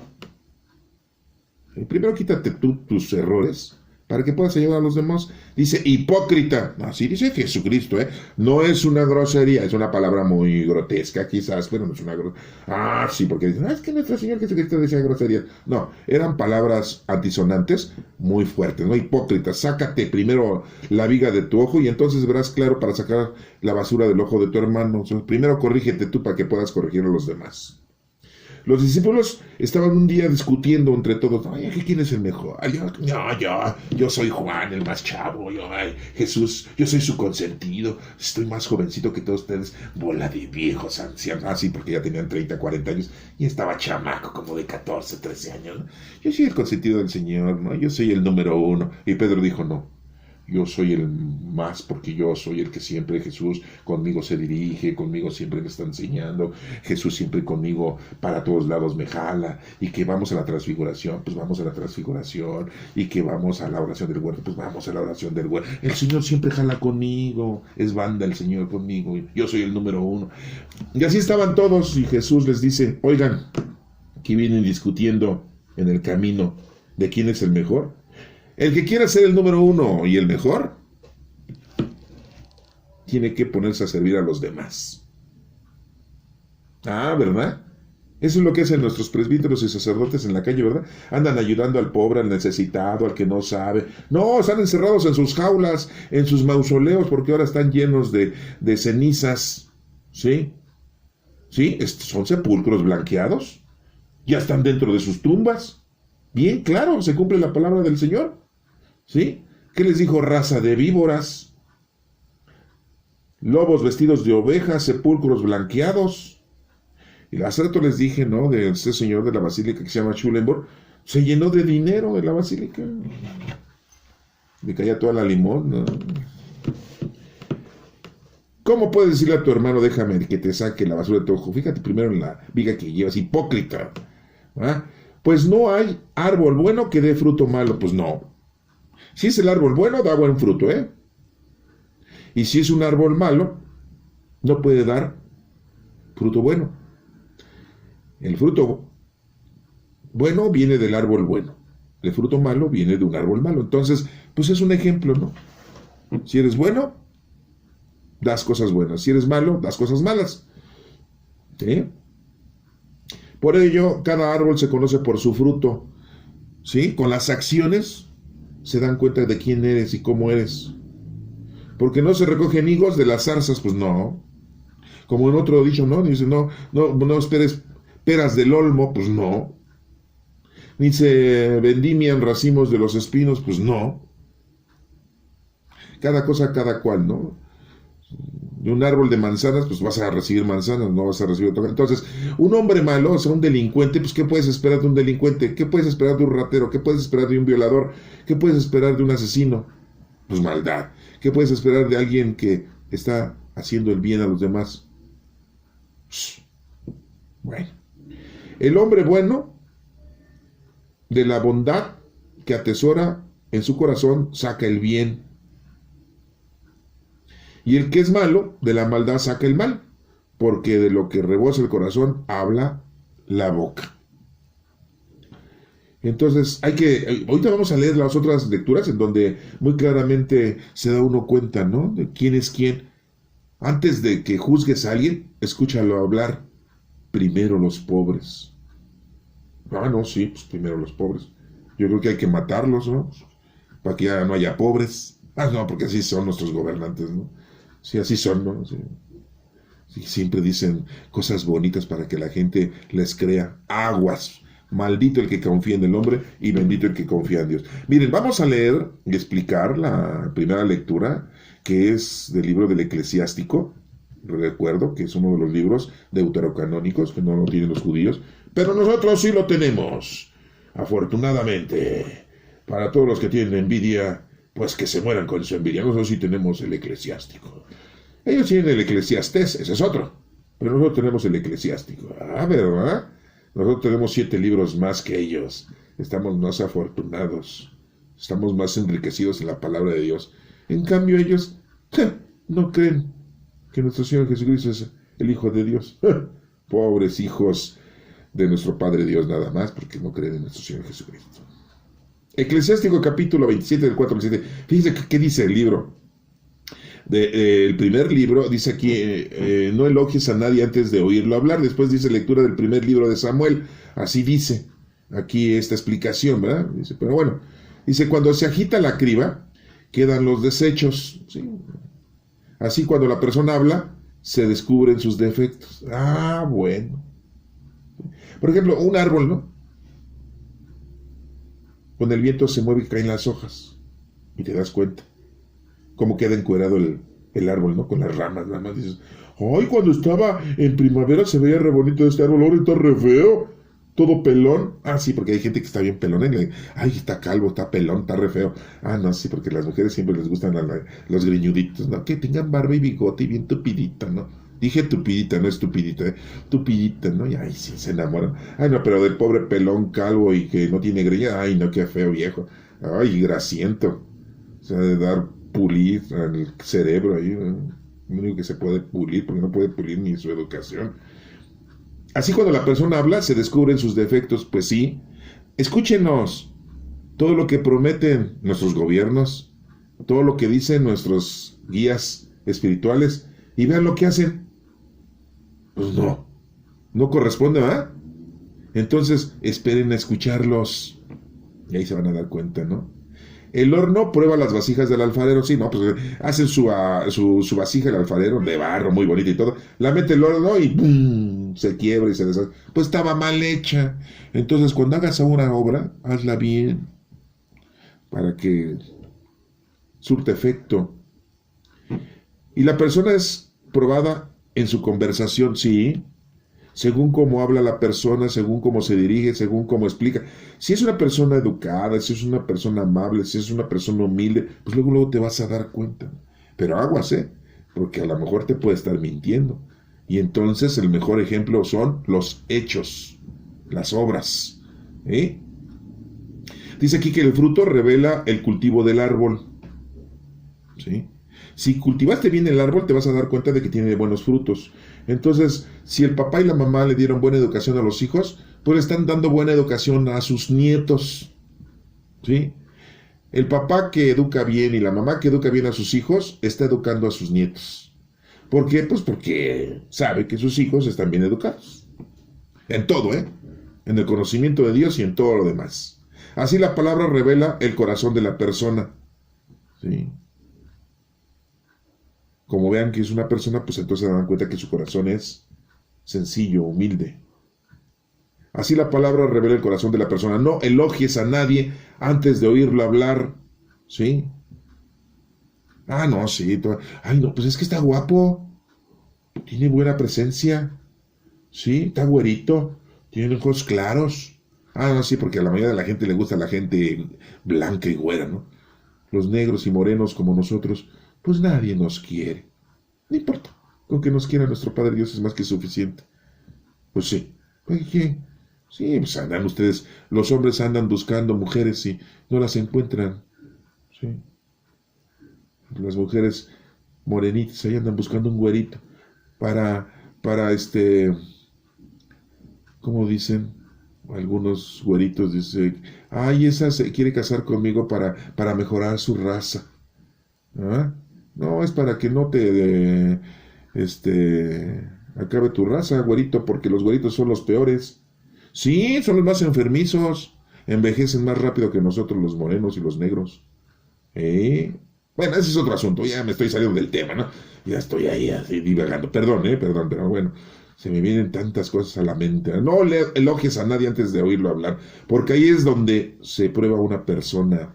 Primero quítate tú tus errores para que puedas ayudar a los demás. Dice, hipócrita. Así dice Jesucristo, No es una grosería, es una palabra muy grotesca quizás, pero no es una grosería. Sí, porque dicen, es que nuestro Señor Jesucristo decía groserías. No, eran palabras antisonantes muy fuertes, ¿no? Hipócrita, sácate primero la viga de tu ojo y entonces verás claro para sacar la basura del ojo de tu hermano. Primero corrígete tú para que puedas corregir a los demás. Los discípulos estaban un día discutiendo entre todos. Ay, ¿quién es el mejor? Ay, yo soy Juan, el más chavo. Jesús, yo soy su consentido. Estoy más jovencito que todos ustedes. Bola de viejos ancianos. Ah, sí, porque ya tenían 30, 40 años. Y estaba chamaco, como de 14, 13 años, ¿no? Yo soy el consentido del Señor, ¿no? Yo soy el número 1. Y Pedro dijo, no. Yo soy el más porque yo soy el que siempre Jesús conmigo se dirige, conmigo siempre me está enseñando, Jesús siempre conmigo para todos lados me jala, y que vamos a la transfiguración, pues vamos a la transfiguración, y que vamos a la oración del huerto, pues vamos a la oración del huerto. El Señor siempre jala conmigo, es banda el Señor conmigo, yo soy el número 1. Y así estaban todos, y Jesús les dice, oigan, aquí vienen discutiendo en el camino de quién es el mejor. El que quiera ser el número 1 y el mejor, tiene que ponerse a servir a los demás. Ah, ¿verdad? Eso es lo que hacen nuestros presbíteros y sacerdotes en la calle, ¿verdad? Andan ayudando al pobre, al necesitado, al que no sabe. No, están encerrados en sus jaulas, en sus mausoleos, porque ahora están llenos de cenizas. ¿Sí? ¿Sí? Son sepulcros blanqueados. Ya están dentro de sus tumbas. Bien, claro, se cumple la palabra del Señor. ¿Sí? ¿Qué les dijo? Raza de víboras, lobos vestidos de ovejas, sepulcros blanqueados. Y hace rato les dije, ¿no? De ese señor de la basílica que se llama Schulenburg, se llenó de dinero de la basílica. Le caía toda la limón, ¿no? ¿Cómo puedes decirle a tu hermano, déjame que te saque la basura de tu ojo? Fíjate primero en la viga que llevas, hipócrita. ¿Ah? Pues no hay árbol bueno que dé fruto malo. Pues no. Si es el árbol bueno, da buen fruto, ¿eh? Y si es un árbol malo, no puede dar fruto bueno. El fruto bueno viene del árbol bueno. El fruto malo viene de un árbol malo. Entonces, pues es un ejemplo, ¿no? Si eres bueno, das cosas buenas. Si eres malo, das cosas malas. ¿Sí? Por ello, cada árbol se conoce por su fruto. ¿Sí? Con las acciones se dan cuenta de quién eres y cómo eres. Porque no se recogen higos de las zarzas, pues no. Como en otro dicho, ¿no? Dice, no esperes peras del olmo, pues no. Ni se vendimian racimos de los espinos, pues no. Cada cosa, cada cual, ¿no? De un árbol de manzanas, pues vas a recibir manzanas, no vas a recibir otra. Entonces, un hombre malo, o sea, un delincuente, pues ¿qué puedes esperar de un delincuente? ¿Qué puedes esperar de un ratero? ¿Qué puedes esperar de un violador? ¿Qué puedes esperar de un asesino? Pues maldad. ¿Qué puedes esperar de alguien que está haciendo el bien a los demás? Bueno. El hombre bueno, de la bondad que atesora en su corazón, saca el bien. Y el que es malo, de la maldad saca el mal, porque de lo que rebosa el corazón, habla la boca. Entonces, ahorita vamos a leer las otras lecturas en donde muy claramente se da uno cuenta, ¿no? De quién es quién. Antes de que juzgues a alguien, escúchalo hablar. Primero los pobres. Ah, no, sí, pues primero los pobres. Yo creo que hay que matarlos, ¿no? Para que ya no haya pobres. Ah, no, porque así son nuestros gobernantes, ¿no? Sí, así son, ¿no? Sí. Sí, siempre dicen cosas bonitas para que la gente les crea. Aguas. Maldito el que confía en el hombre y bendito el que confía en Dios. Miren, vamos a leer y explicar la primera lectura, que es del libro del Eclesiástico. Recuerdo que es uno de los libros deuterocanónicos que no lo tienen los judíos, pero nosotros sí lo tenemos. Afortunadamente, para todos los que tienen envidia, pues que se mueran con su envidia. Nosotros sí tenemos el Eclesiástico. Ellos tienen el Eclesiastés, ese es otro, pero nosotros tenemos el Eclesiástico. Ah, ¿verdad? Nosotros tenemos 7 libros más que ellos. Estamos más afortunados. Estamos más enriquecidos en la palabra de Dios. En cambio, ellos no creen que nuestro Señor Jesucristo es el Hijo de Dios. Pobres hijos de nuestro Padre Dios nada más, porque no creen en nuestro Señor Jesucristo. Eclesiástico capítulo 27 del 4 al 7. Fíjense qué dice el libro. El primer libro dice aquí, no elogies a nadie antes de oírlo hablar. Después dice lectura del primer libro de Samuel. Así dice aquí esta explicación, ¿verdad? Dice, pero bueno, dice, cuando se agita la criba, quedan los desechos, ¿sí? Así cuando la persona habla, se descubren sus defectos. Ah, bueno. Por ejemplo, un árbol, ¿no? Con el viento se mueve y caen las hojas. Y te das cuenta cómo queda encuerado el árbol, ¿no? Con las ramas, nada más dices, ¡ay, cuando estaba en primavera se veía re bonito este árbol, ahora está re feo! Todo pelón. Ah, sí, porque hay gente que está bien pelón. Ay, está calvo, está pelón, está re feo. Ah, no, sí, porque a las mujeres siempre les gustan los greñuditos, ¿no? Que tengan barba y bigote y bien tupidita, ¿no? Dije tupidita, no estupidita, ¿eh? Tupidita, ¿no? Y ay, sí, se enamoran. Ay, no, pero del pobre pelón calvo y que no tiene greña, ay, no, qué feo viejo. Ay, grasiento. O sea, de dar pulir al cerebro ahí, ¿no? Lo único que se puede pulir, porque no puede pulir ni su educación. Así cuando la persona habla, se descubren sus defectos. Pues sí, escúchenos. Todo lo que prometen nuestros gobiernos, todo lo que dicen nuestros guías espirituales, y vean lo que hacen. Pues no corresponde, ¿verdad? Entonces, esperen a escucharlos. Y ahí se van a dar cuenta, ¿no? El horno prueba las vasijas del alfarero, sí, ¿no? Pues hacen su vasija el alfarero de barro, muy bonita y todo. La mete el horno y ¡pum! Se quiebra y se deshace. Pues estaba mal hecha. Entonces, cuando hagas una obra, hazla bien para que surte efecto. Y la persona es probada en su conversación, sí, según cómo habla la persona, según cómo se dirige, según cómo explica. Si es una persona educada, si es una persona amable, si es una persona humilde, pues luego te vas a dar cuenta. Pero aguas, porque a lo mejor te puede estar mintiendo. Y entonces el mejor ejemplo son los hechos, las obras. Dice aquí que el fruto revela el cultivo del árbol. ¿Sí? Si cultivaste bien el árbol, te vas a dar cuenta de que tiene buenos frutos. Entonces, si el papá y la mamá le dieron buena educación a los hijos, pues le están dando buena educación a sus nietos. ¿Sí? El papá que educa bien y la mamá que educa bien a sus hijos, está educando a sus nietos. ¿Por qué? Pues porque sabe que sus hijos están bien educados. En todo, en el conocimiento de Dios y en todo lo demás. Así la palabra revela el corazón de la persona. ¿Sí? Como vean que es una persona, pues entonces se dan cuenta que su corazón es sencillo, humilde. Así la palabra revela el corazón de la persona. No elogies a nadie antes de oírlo hablar. ¿Sí? Ah, no, sí. Ay, no, pues es que está guapo. Tiene buena presencia. Sí, está güerito. Tiene ojos claros. Ah, no, sí, porque a la mayoría de la gente le gusta la gente blanca y güera, ¿no? Los negros y morenos como nosotros, pues nadie nos quiere. No importa. Con que nos quiera nuestro Padre Dios es más que suficiente. Pues sí. ¿Qué? Sí, pues andan ustedes, los hombres andan buscando mujeres y no las encuentran. Sí. Las mujeres morenitas ahí andan buscando un güerito para ¿cómo dicen? Algunos güeritos dicen, ay, esa se quiere casar conmigo para mejorar su raza. ¿Ah? No, es para que no te acabe tu raza, güerito, porque los güeritos son los peores. Sí, son los más enfermizos. Envejecen más rápido que nosotros los morenos y los negros. Bueno, ese es otro asunto. Ya me estoy saliendo del tema, ¿no? Ya estoy ahí así divagando. Perdón, pero bueno. Se me vienen tantas cosas a la mente. No le elogies a nadie antes de oírlo hablar, porque ahí es donde se prueba una persona.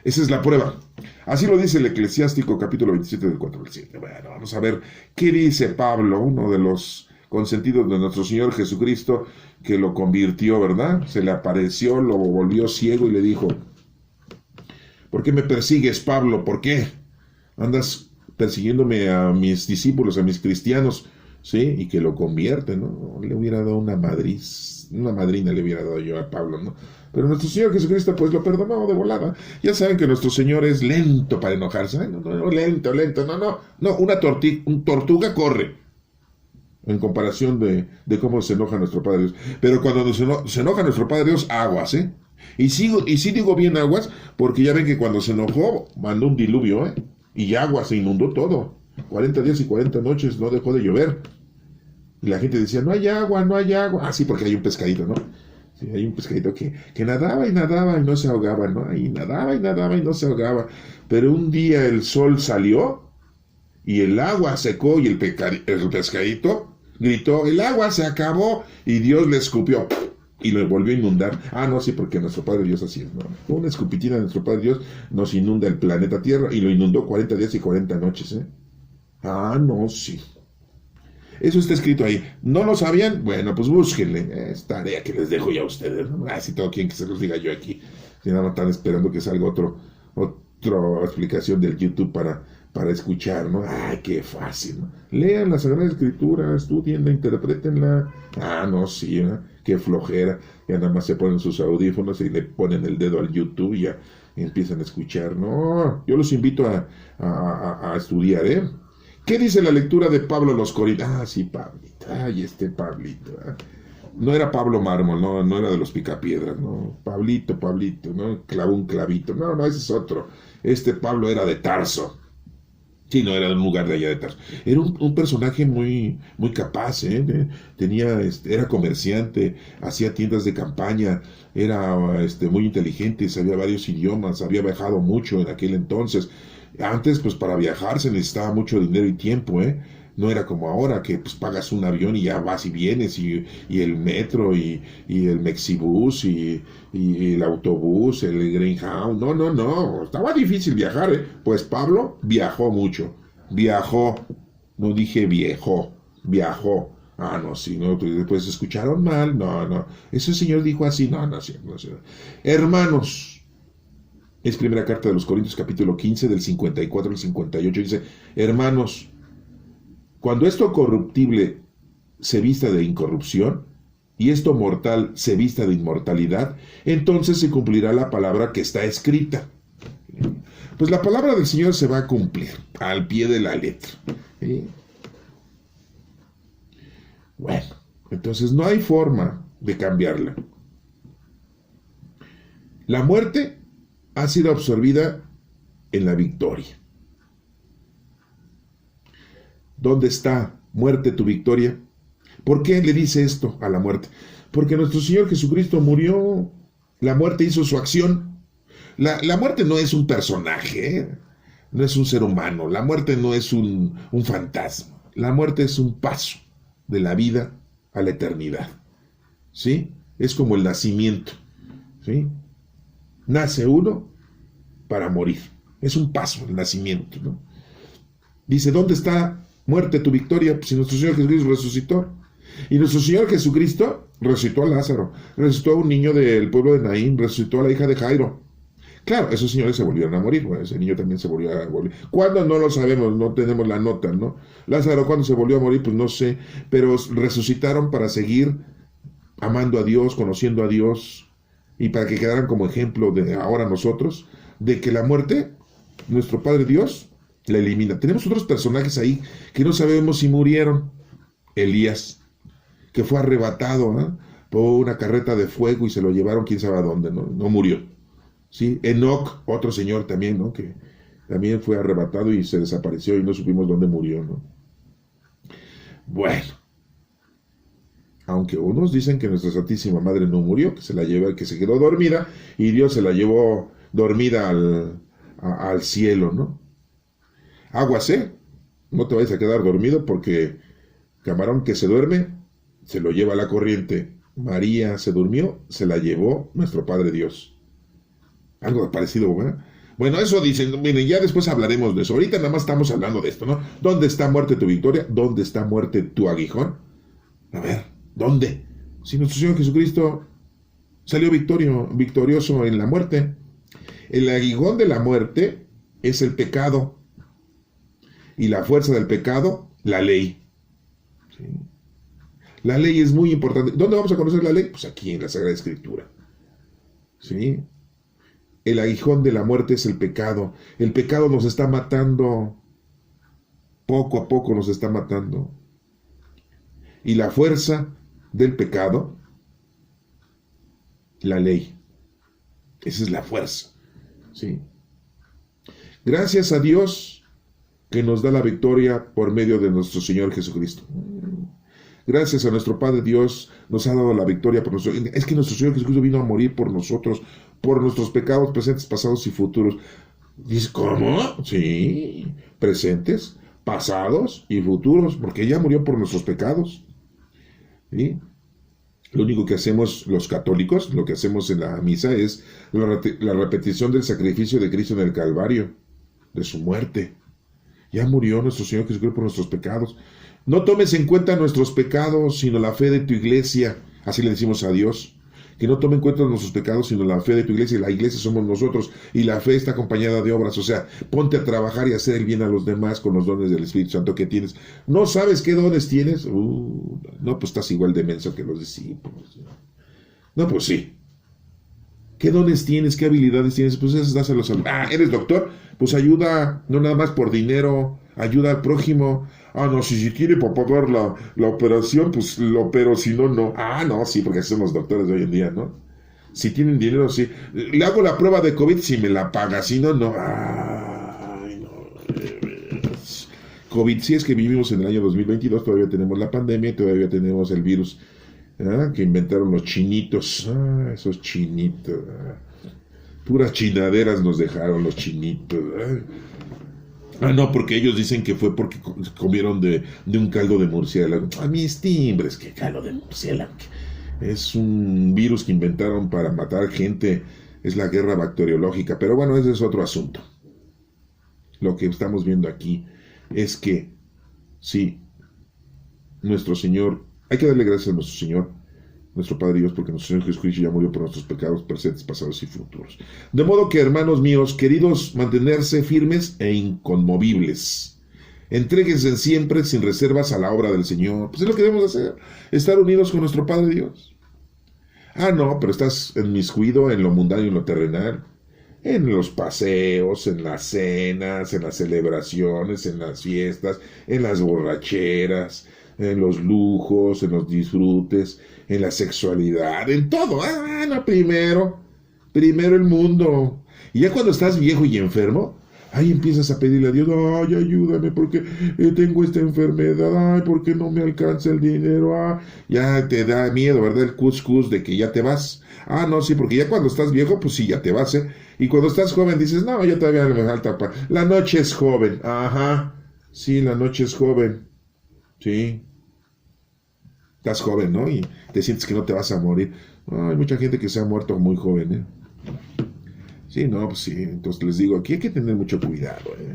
Esa es la prueba. Así lo dice el Eclesiástico, capítulo 27, del 4 al 7. Bueno, vamos a ver qué dice Pablo, uno de los consentidos de nuestro Señor Jesucristo, que lo convirtió, ¿verdad? Se le apareció, lo volvió ciego y le dijo, ¿por qué me persigues, Pablo? ¿Por qué? Andas persiguiéndome a mis discípulos, a mis cristianos, ¿sí? Y que lo convierte, ¿no? Le hubiera dado una madrina le hubiera dado yo a Pablo, ¿no? Pero nuestro Señor Jesucristo pues lo perdonó de volada. Ya saben que nuestro Señor es lento para enojarse. Ay, no, lento, no, una tortuga corre en comparación de cómo se enoja nuestro Padre Dios. Pero cuando se enoja nuestro Padre Dios, aguas, Y sí digo bien aguas, porque ya ven que cuando se enojó, mandó un diluvio, y agua, se inundó todo. 40 días y 40 noches no dejó de llover. Y la gente decía, no hay agua. Ah, sí, porque hay un pescadito, ¿no? Sí, hay un pescadito que nadaba y no se ahogaba, ¿no? Y nadaba y no se ahogaba. Pero un día el sol salió y el agua secó y el pescadito Gritó, el agua se acabó, y Dios le escupió y lo volvió a inundar. Ah, no, sí, porque nuestro Padre Dios así es, ¿no? Una escupitina de nuestro Padre Dios nos inunda el planeta Tierra, y lo inundó 40 días y 40 noches, ¿eh? Ah, no, sí. Eso está escrito ahí. ¿No lo sabían? Bueno, pues búsquenle. Es tarea que les dejo ya a ustedes, ¿no? Si todo quieren que se los diga yo aquí. Si nada más están esperando que salga otra explicación del YouTube para escuchar, ¿no? Ay, qué fácil, ¿no? Lean la Sagrada Escritura, estudienla, interpretenla. Ah, no, sí, ¿no? Qué flojera. Ya nada más se ponen sus audífonos y le ponen el dedo al YouTube y ya empiezan a escuchar. No, yo los invito a estudiar, ¿eh? ¿Qué dice la lectura de Pablo a los Corintios? Ah, sí, Pablito. Ay, Pablito. No era Pablo Mármol, no era de los Picapiedras, no. Pablito, ¿no? Clavó un clavito. No, ese es otro. Pablo era de Tarso. Sí, no, era de un lugar de allá de Tarso. Era un personaje muy, muy capaz, ¿eh? Era comerciante, hacía tiendas de campaña, era muy inteligente, sabía varios idiomas, había viajado mucho en aquel entonces. Antes, pues para viajar se necesitaba mucho dinero y tiempo, ¿eh? No era como ahora que pues pagas un avión y ya vas y vienes, y el metro, y el Mexibus, y el autobús, el Greyhound. No, estaba difícil viajar, ¿eh? Pues Pablo viajó mucho, no dije viajó. Ah, no, sí, no, después escucharon mal, no, ese señor dijo así, no, sí. Hermanos, es primera carta de los Corintios, capítulo 15, del 54 al 58, dice, hermanos, cuando esto corruptible se vista de incorrupción, y esto mortal se vista de inmortalidad, entonces se cumplirá la palabra que está escrita. Pues la palabra del Señor se va a cumplir al pie de la letra. ¿Sí? Bueno, entonces no hay forma de cambiarla. La muerte ha sido absorbida en la victoria. ¿Dónde está, muerte, tu victoria? ¿Por qué le dice esto a la muerte? Porque nuestro Señor Jesucristo murió, la muerte hizo su acción. La muerte no es un personaje, ¿eh? No es un ser humano, la muerte no es un fantasma, la muerte es un paso de la vida a la eternidad, ¿sí? Es como el nacimiento, ¿sí? Nace uno para morir, es un paso el nacimiento, ¿no? Dice, ¿dónde está, muerte, tu victoria? Pues si nuestro Señor Jesucristo resucitó. Y nuestro Señor Jesucristo resucitó a Lázaro, resucitó a un niño del pueblo de Naín, resucitó a la hija de Jairo. Claro, esos señores se volvieron a morir. Bueno, ese niño también se volvió a morir. ¿Cuándo? No lo sabemos, no tenemos la nota, ¿no? Lázaro, ¿cuándo se volvió a morir? Pues no sé, pero resucitaron para seguir amando a Dios, conociendo a Dios, y para que quedaran como ejemplo de ahora nosotros, de que la muerte, nuestro Padre Dios, la elimina. Tenemos otros personajes ahí que no sabemos si murieron. Elías, que fue arrebatado, ¿eh?, por una carreta de fuego y se lo llevaron quién sabe a dónde, no murió. ¿Sí? Enoc, otro señor también, ¿no?, que también fue arrebatado y se desapareció y no supimos dónde murió, ¿no? Bueno, aunque unos dicen que nuestra Santísima Madre no murió, que se la llevó, que se quedó dormida y Dios se la llevó dormida al cielo, ¿no? Aguas, ¿eh? No te vayas a quedar dormido, porque camarón que se duerme se lo lleva la corriente. María se durmió, se la llevó nuestro Padre Dios. Algo parecido, ¿verdad? Bueno, eso dicen. Miren, ya después hablaremos de eso. Ahorita nada más estamos hablando de esto, ¿no? ¿Dónde está, muerte, tu victoria? ¿Dónde está, muerte, tu aguijón? A ver, ¿dónde? Si nuestro Señor Jesucristo salió victorioso en la muerte. El aguijón de la muerte es el pecado. Y la fuerza del pecado, la ley. ¿Sí? La ley es muy importante. ¿Dónde vamos a conocer la ley? Pues aquí en la Sagrada Escritura. ¿Sí? El aguijón de la muerte es el pecado. El pecado nos está matando. Poco a poco nos está matando. Y la fuerza del pecado, la ley. Esa es la fuerza. ¿Sí? Gracias a Dios que nos da la victoria por medio de nuestro Señor Jesucristo. Gracias a nuestro Padre Dios nos ha dado la victoria por nosotros. Es que nuestro Señor Jesucristo vino a morir por nosotros, por nuestros pecados presentes, pasados y futuros. Dice, ¿cómo? Sí, presentes, pasados y futuros, porque ella murió por nuestros pecados. ¿sí? Lo único que hacemos los católicos, lo que hacemos en la misa es la repetición del sacrificio de Cristo en el Calvario, de su muerte. Ya murió nuestro Señor Jesucristo por nuestros pecados. No tomes en cuenta nuestros pecados, sino la fe de tu iglesia. Así le decimos a Dios. Que no tome en cuenta nuestros pecados, sino la fe de tu iglesia. Y la iglesia somos nosotros. Y la fe está acompañada de obras. O sea, ponte a trabajar y hacer el bien a los demás con los dones del Espíritu Santo que tienes. ¿No sabes qué dones tienes? No, pues estás igual de menso que los discípulos. No, pues sí. ¿Qué dones tienes? ¿Qué habilidades tienes? Pues esas dáselos a... ¿eres doctor? Pues ayuda, no nada más por dinero, ayuda al prójimo. No, si quiere para pagar la operación, pues lo opero, si no, no. No, sí, porque así son los doctores de hoy en día, ¿no? Si tienen dinero, sí. Le hago la prueba de COVID si me la paga, si no, no. Ay, no. COVID, sí, es que vivimos en el año 2022, todavía tenemos la pandemia y todavía tenemos el virus que inventaron los chinitos. Esos chinitos. Puras chinaderas nos dejaron los chinitos. No, porque ellos dicen que fue porque comieron de un caldo de murciélago. A mis timbres, ¿qué caldo de murciélago? Es un virus que inventaron para matar gente. Es la guerra bacteriológica. Pero bueno, ese es otro asunto. Lo que estamos viendo aquí es que, sí, nuestro Señor, hay que darle gracias a nuestro Señor, nuestro Padre Dios, porque nuestro Señor Jesucristo ya murió por nuestros pecados presentes, pasados y futuros. De modo que, hermanos míos, queridos, mantenerse firmes e inconmovibles. Entréguense siempre sin reservas a la obra del Señor. Pues es lo que debemos hacer, estar unidos con nuestro Padre Dios. No, pero estás inmiscuido en lo mundano y en lo terrenal. En los paseos, en las cenas, en las celebraciones, en las fiestas, en las borracheras, en los lujos, en los disfrutes, en la sexualidad, en todo. No, primero el mundo. Y ya cuando estás viejo y enfermo, ahí empiezas a pedirle a Dios, ayúdame porque tengo esta enfermedad, porque no me alcanza el dinero, ya te da miedo, ¿verdad? El cuscús de que ya te vas. No, sí, porque ya cuando estás viejo, pues sí, ya te vas, ¿eh? Y cuando estás joven dices, no, ya todavía me falta. La noche es joven. Sí, la noche es joven. Sí. Estás joven, ¿no? Y te sientes que no te vas a morir. Hay mucha gente que se ha muerto muy joven, ¿eh? Sí, no, pues sí. Entonces les digo, aquí hay que tener mucho cuidado, ¿eh?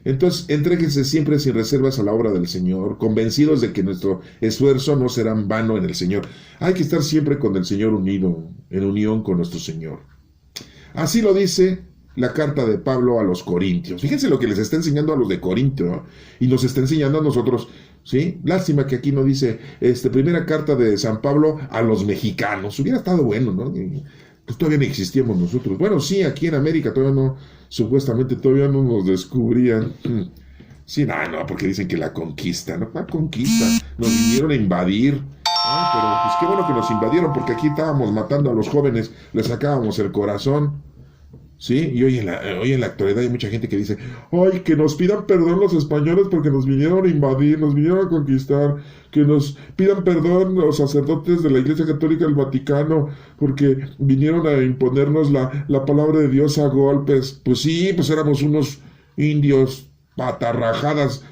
Entonces, entréguense siempre sin reservas a la obra del Señor, convencidos de que nuestro esfuerzo no será en vano en el Señor. Hay que estar siempre con el Señor unido, en unión con nuestro Señor. Así lo dice la carta de Pablo a los Corintios. Fíjense lo que les está enseñando a los de Corintio, ¿no? Y nos está enseñando a nosotros, ¿sí? Lástima que aquí no dice, primera carta de San Pablo a los mexicanos. Hubiera estado bueno, ¿no? Pues todavía no existíamos nosotros. Bueno, sí, aquí en América todavía no, supuestamente todavía no nos descubrían. Sí, no, porque dicen que la conquista, ¿no? La conquista. Nos vinieron a invadir. Pero pues qué bueno que nos invadieron, porque aquí estábamos matando a los jóvenes, les sacábamos el corazón. Sí, y hoy en la actualidad hay mucha gente que dice, que nos pidan perdón los españoles porque nos vinieron a invadir, nos vinieron a conquistar, que nos pidan perdón los sacerdotes de la Iglesia Católica del Vaticano porque vinieron a imponernos la palabra de Dios a golpes. Pues sí, pues éramos unos indios patarrajadas,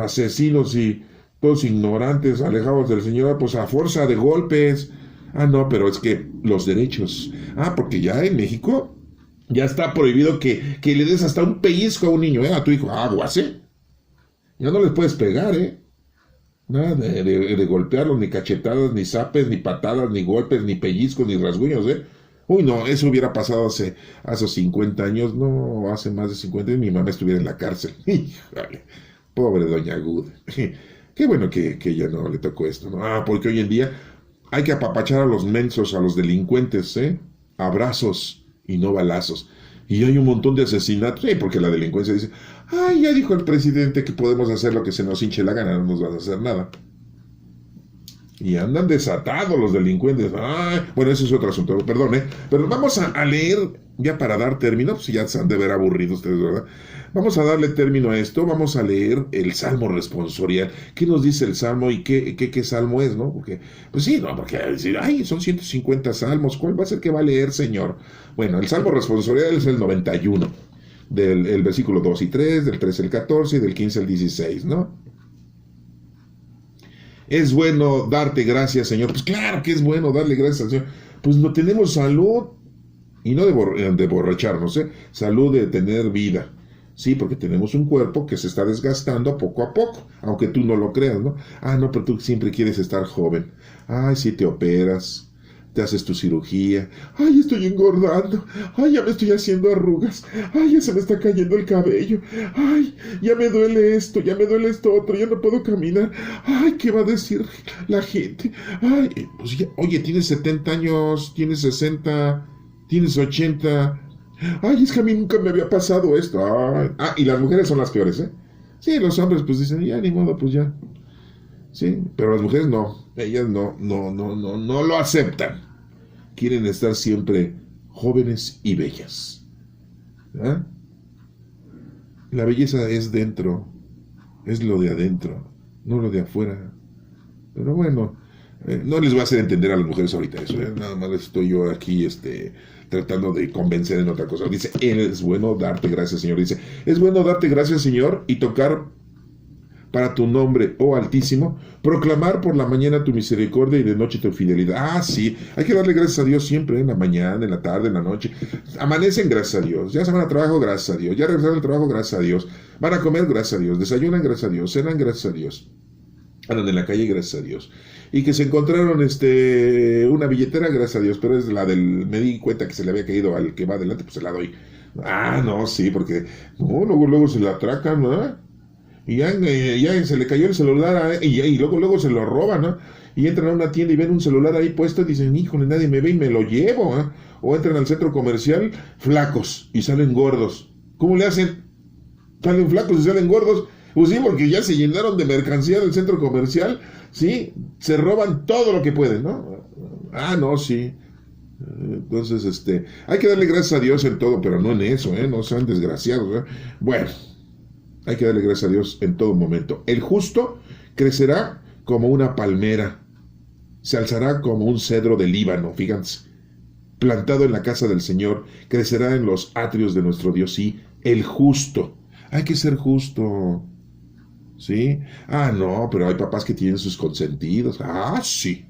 asesinos y todos ignorantes, alejados del Señor, pues a fuerza de golpes. No, pero es que los derechos. Porque ya en México ya está prohibido que le des hasta un pellizco a un niño, a tu hijo. Aguas, ya no les puedes pegar, nada de golpearlos, ni cachetadas, ni zapes, ni patadas, ni golpes, ni pellizcos, ni rasguños, Uy, no, eso hubiera pasado hace 50 años, no, hace más de 50 años mi mamá estuviera en la cárcel. Híjole, pobre doña Gud. Qué bueno que ella no le tocó esto, ¿no? Porque hoy en día hay que apapachar a los mensos, a los delincuentes, abrazos y no balazos. Y hay un montón de asesinatos, porque la delincuencia dice, ya dijo el presidente que podemos hacer lo que se nos hinche la gana, no nos van a hacer nada. Y andan desatados los delincuentes. Bueno, ese es otro asunto, perdón, pero vamos a leer, ya para dar término, pues ya se han de ver aburridos ustedes, ¿verdad? Vamos a darle término a esto, vamos a leer el Salmo responsorial. ¿Qué nos dice el Salmo y qué Salmo es, no? Porque, pues sí, no, porque decir, son 150 salmos, ¿cuál va a ser que va a leer, Señor? Bueno, el Salmo responsorial es el 91, del versículo 2 y 3, del 13 al 14 y del 15 al 16, ¿no? Es bueno darte gracias, Señor. Pues claro que es bueno darle gracias al Señor. Pues no tenemos salud, y no de borracharnos, ¿eh? Salud de tener vida. Sí, porque tenemos un cuerpo que se está desgastando poco a poco, aunque tú no lo creas, ¿no? Ah, no, pero tú siempre quieres estar joven. Ay, si te operas, te haces tu cirugía. Ay, estoy engordando. Ay, ya me estoy haciendo arrugas. Ay, ya se me está cayendo el cabello. Ay, ya me duele esto, ya me duele esto otro, ya no puedo caminar. Ay, ¿qué va a decir la gente? Ay, pues ya, oye, tienes 70 años, tienes 60, tienes 80. Ay, es que a mí nunca me había pasado esto. Ay. Ah, y las mujeres son las peores, ¿eh? Sí, los hombres pues dicen, ya ni modo, pues ya. Sí, pero las mujeres no. Ellas no lo aceptan. Quieren estar siempre jóvenes y bellas. ¿Ah? La belleza es dentro, es lo de adentro, no lo de afuera. Pero bueno, no les voy a hacer entender a las mujeres ahorita eso, ¿eh? Nada más estoy yo aquí tratando de convencer en otra cosa. Dice, es bueno darte gracias, Señor. Dice, es bueno darte gracias, Señor, y tocar para tu nombre, oh Altísimo, proclamar por la mañana tu misericordia y de noche tu fidelidad. Ah, sí, hay que darle gracias a Dios siempre, en la mañana, en la tarde, en la noche. Amanecen, gracias a Dios. Ya se van a trabajo, gracias a Dios. Ya regresaron al trabajo, gracias a Dios. Van a comer, gracias a Dios. Desayunan, gracias a Dios. Cenan, gracias a Dios. Andan en la calle, gracias a Dios. Y que se encontraron una billetera, gracias a Dios, pero es la del, me di cuenta que se le había caído al que va adelante, pues se la doy. Ah, no, sí, porque no, luego se la atracan, ¿no? Y ya se le cayó el celular y luego se lo roban, ¿no? Y entran a una tienda y ven un celular ahí puesto y dicen, híjole, nadie me ve y me lo llevo, ¿eh? O entran al centro comercial flacos y salen gordos. ¿Cómo le hacen? Salen flacos y salen gordos. Pues sí, porque ya se llenaron de mercancía del centro comercial, ¿sí? Se roban todo lo que pueden, ¿no? Ah, no, sí. Entonces, hay que darle gracias a Dios en todo, pero no en eso, ¿eh? No sean desgraciados, ¿eh? Bueno, hay que darle gracias a Dios en todo momento. El justo crecerá como una palmera, se alzará como un cedro del Líbano, fíjense, plantado en la casa del Señor, crecerá en los atrios de nuestro Dios. Sí, el justo. Hay que ser justo. ¿Sí? Ah, no, pero hay papás que tienen sus consentidos. Ah, sí.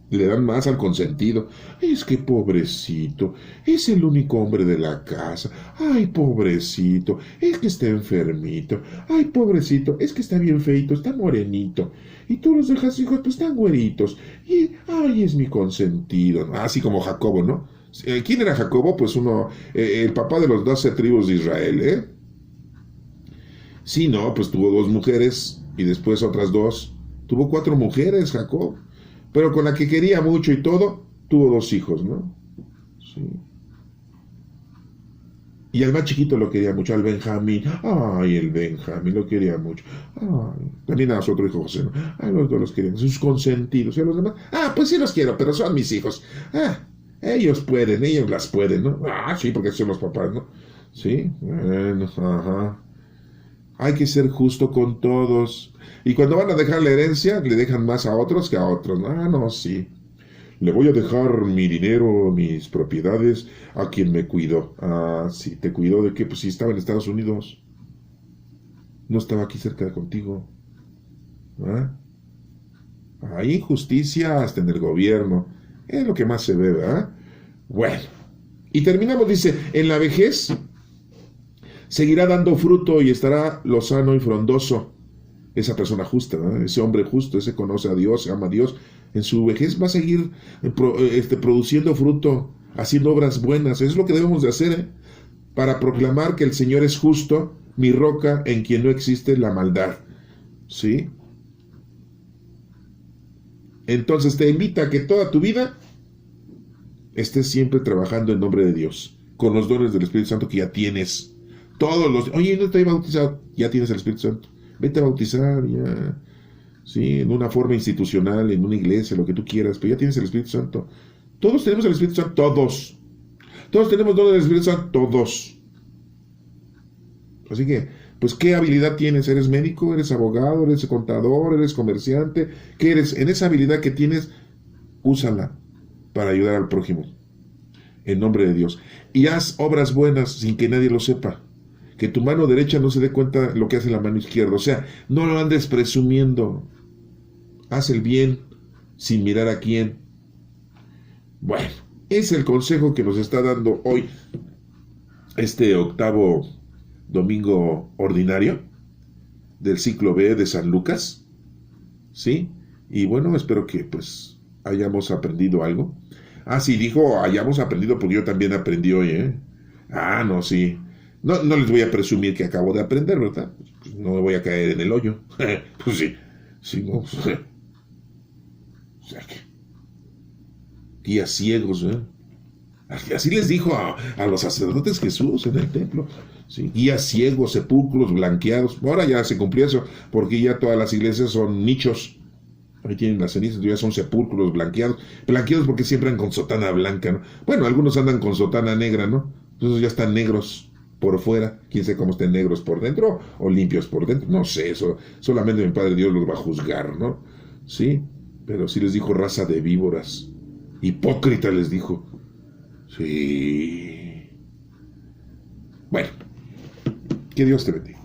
Le dan más al consentido. Es que pobrecito, es el único hombre de la casa. Ay, pobrecito, es que está enfermito. Ay, pobrecito, es que está bien feito, está morenito. Y tú los dejas hijos, pues están güeritos. Y, ay, es mi consentido. Así como Jacobo, ¿no? ¿Quién era Jacobo? Pues el papá de los 12 tribus de Israel, ¿eh? Sí, no, pues tuvo 2 mujeres y después otras 2. Tuvo 4 mujeres, Jacob. Pero con la que quería mucho y todo, tuvo 2 hijos, ¿no? Sí. Y al más chiquito lo quería mucho, al Benjamín. Ay, el Benjamín lo quería mucho. Ay, también a su otro hijo José, ¿no? Ay, los 2 los querían, sus consentidos. ¿Y a los demás? Ah, pues sí los quiero, pero son mis hijos. Ah, ellos pueden, ellos las pueden, ¿no? Ah, sí, porque son los papás, ¿no? Sí, bueno, ajá. Hay que ser justo con todos. Y cuando van a dejar la herencia, le dejan más a otros que a otros. Ah, no, sí. Le voy a dejar mi dinero, mis propiedades a quien me cuidó. Ah, sí, ¿te cuidó de qué? Pues sí, estaba en Estados Unidos. No estaba aquí cerca de contigo. ¿Ah? Hay injusticia hasta en el gobierno. Es lo que más se ve, ¿verdad? Bueno. Y terminamos, dice, en la vejez seguirá dando fruto y estará lozano y frondoso. Esa persona justa, ¿no? Ese hombre justo, ese conoce a Dios, ama a Dios, en su vejez va a seguir produciendo fruto, haciendo obras buenas. Eso es lo que debemos de hacer, ¿eh? Para proclamar que el Señor es justo, mi roca en quien no existe la maldad. ¿Sí? Entonces te invita a que toda tu vida estés siempre trabajando en nombre de Dios, con los dones del Espíritu Santo que ya tienes. Oye, no estoy bautizado, ya tienes el Espíritu Santo. Vete a bautizar, ya. Sí, en una forma institucional, en una iglesia, lo que tú quieras, pero ya tienes el Espíritu Santo. Todos tenemos el Espíritu Santo, todos. Todos tenemos dones del Espíritu Santo, todos. Así que, pues, ¿qué habilidad tienes? ¿Eres médico? ¿Eres abogado? ¿Eres contador? ¿Eres comerciante? ¿Qué eres? En esa habilidad que tienes, úsala para ayudar al prójimo. En nombre de Dios. Y haz obras buenas sin que nadie lo sepa. Que tu mano derecha no se dé cuenta lo que hace la mano izquierda. O sea, no lo andes presumiendo. haz el bien sin mirar a quién. Bueno, es el consejo que nos está dando hoy este octavo domingo ordinario del ciclo B de San Lucas, ¿sí? Y bueno, espero que pues hayamos aprendido algo. Ah, sí, dijo hayamos aprendido porque yo también aprendí hoy, ¿eh? Ah, no, sí. No, no les voy a presumir que acabo de aprender, ¿verdad? Pues no me voy a caer en el hoyo. Pues sí, sí, no. Pues, o sea, que guías ciegos, ¿eh? Así les dijo a los sacerdotes Jesús en el templo. ¿Sí? Guías ciegos, sepulcros blanqueados. Ahora ya se cumplió eso, porque ya todas las iglesias son nichos. Ahí tienen las cenizas, ya son sepulcros blanqueados. Blanqueados porque siempre andan con sotana blanca, ¿no? Bueno, algunos andan con sotana negra, ¿no? Entonces ya están negros por fuera. Quién sabe cómo estén negros por dentro o limpios por dentro. No sé, eso solamente mi Padre Dios los va a juzgar, ¿no? Sí, pero sí les dijo raza de víboras. Hipócrita les dijo. Sí. Bueno, que Dios te bendiga.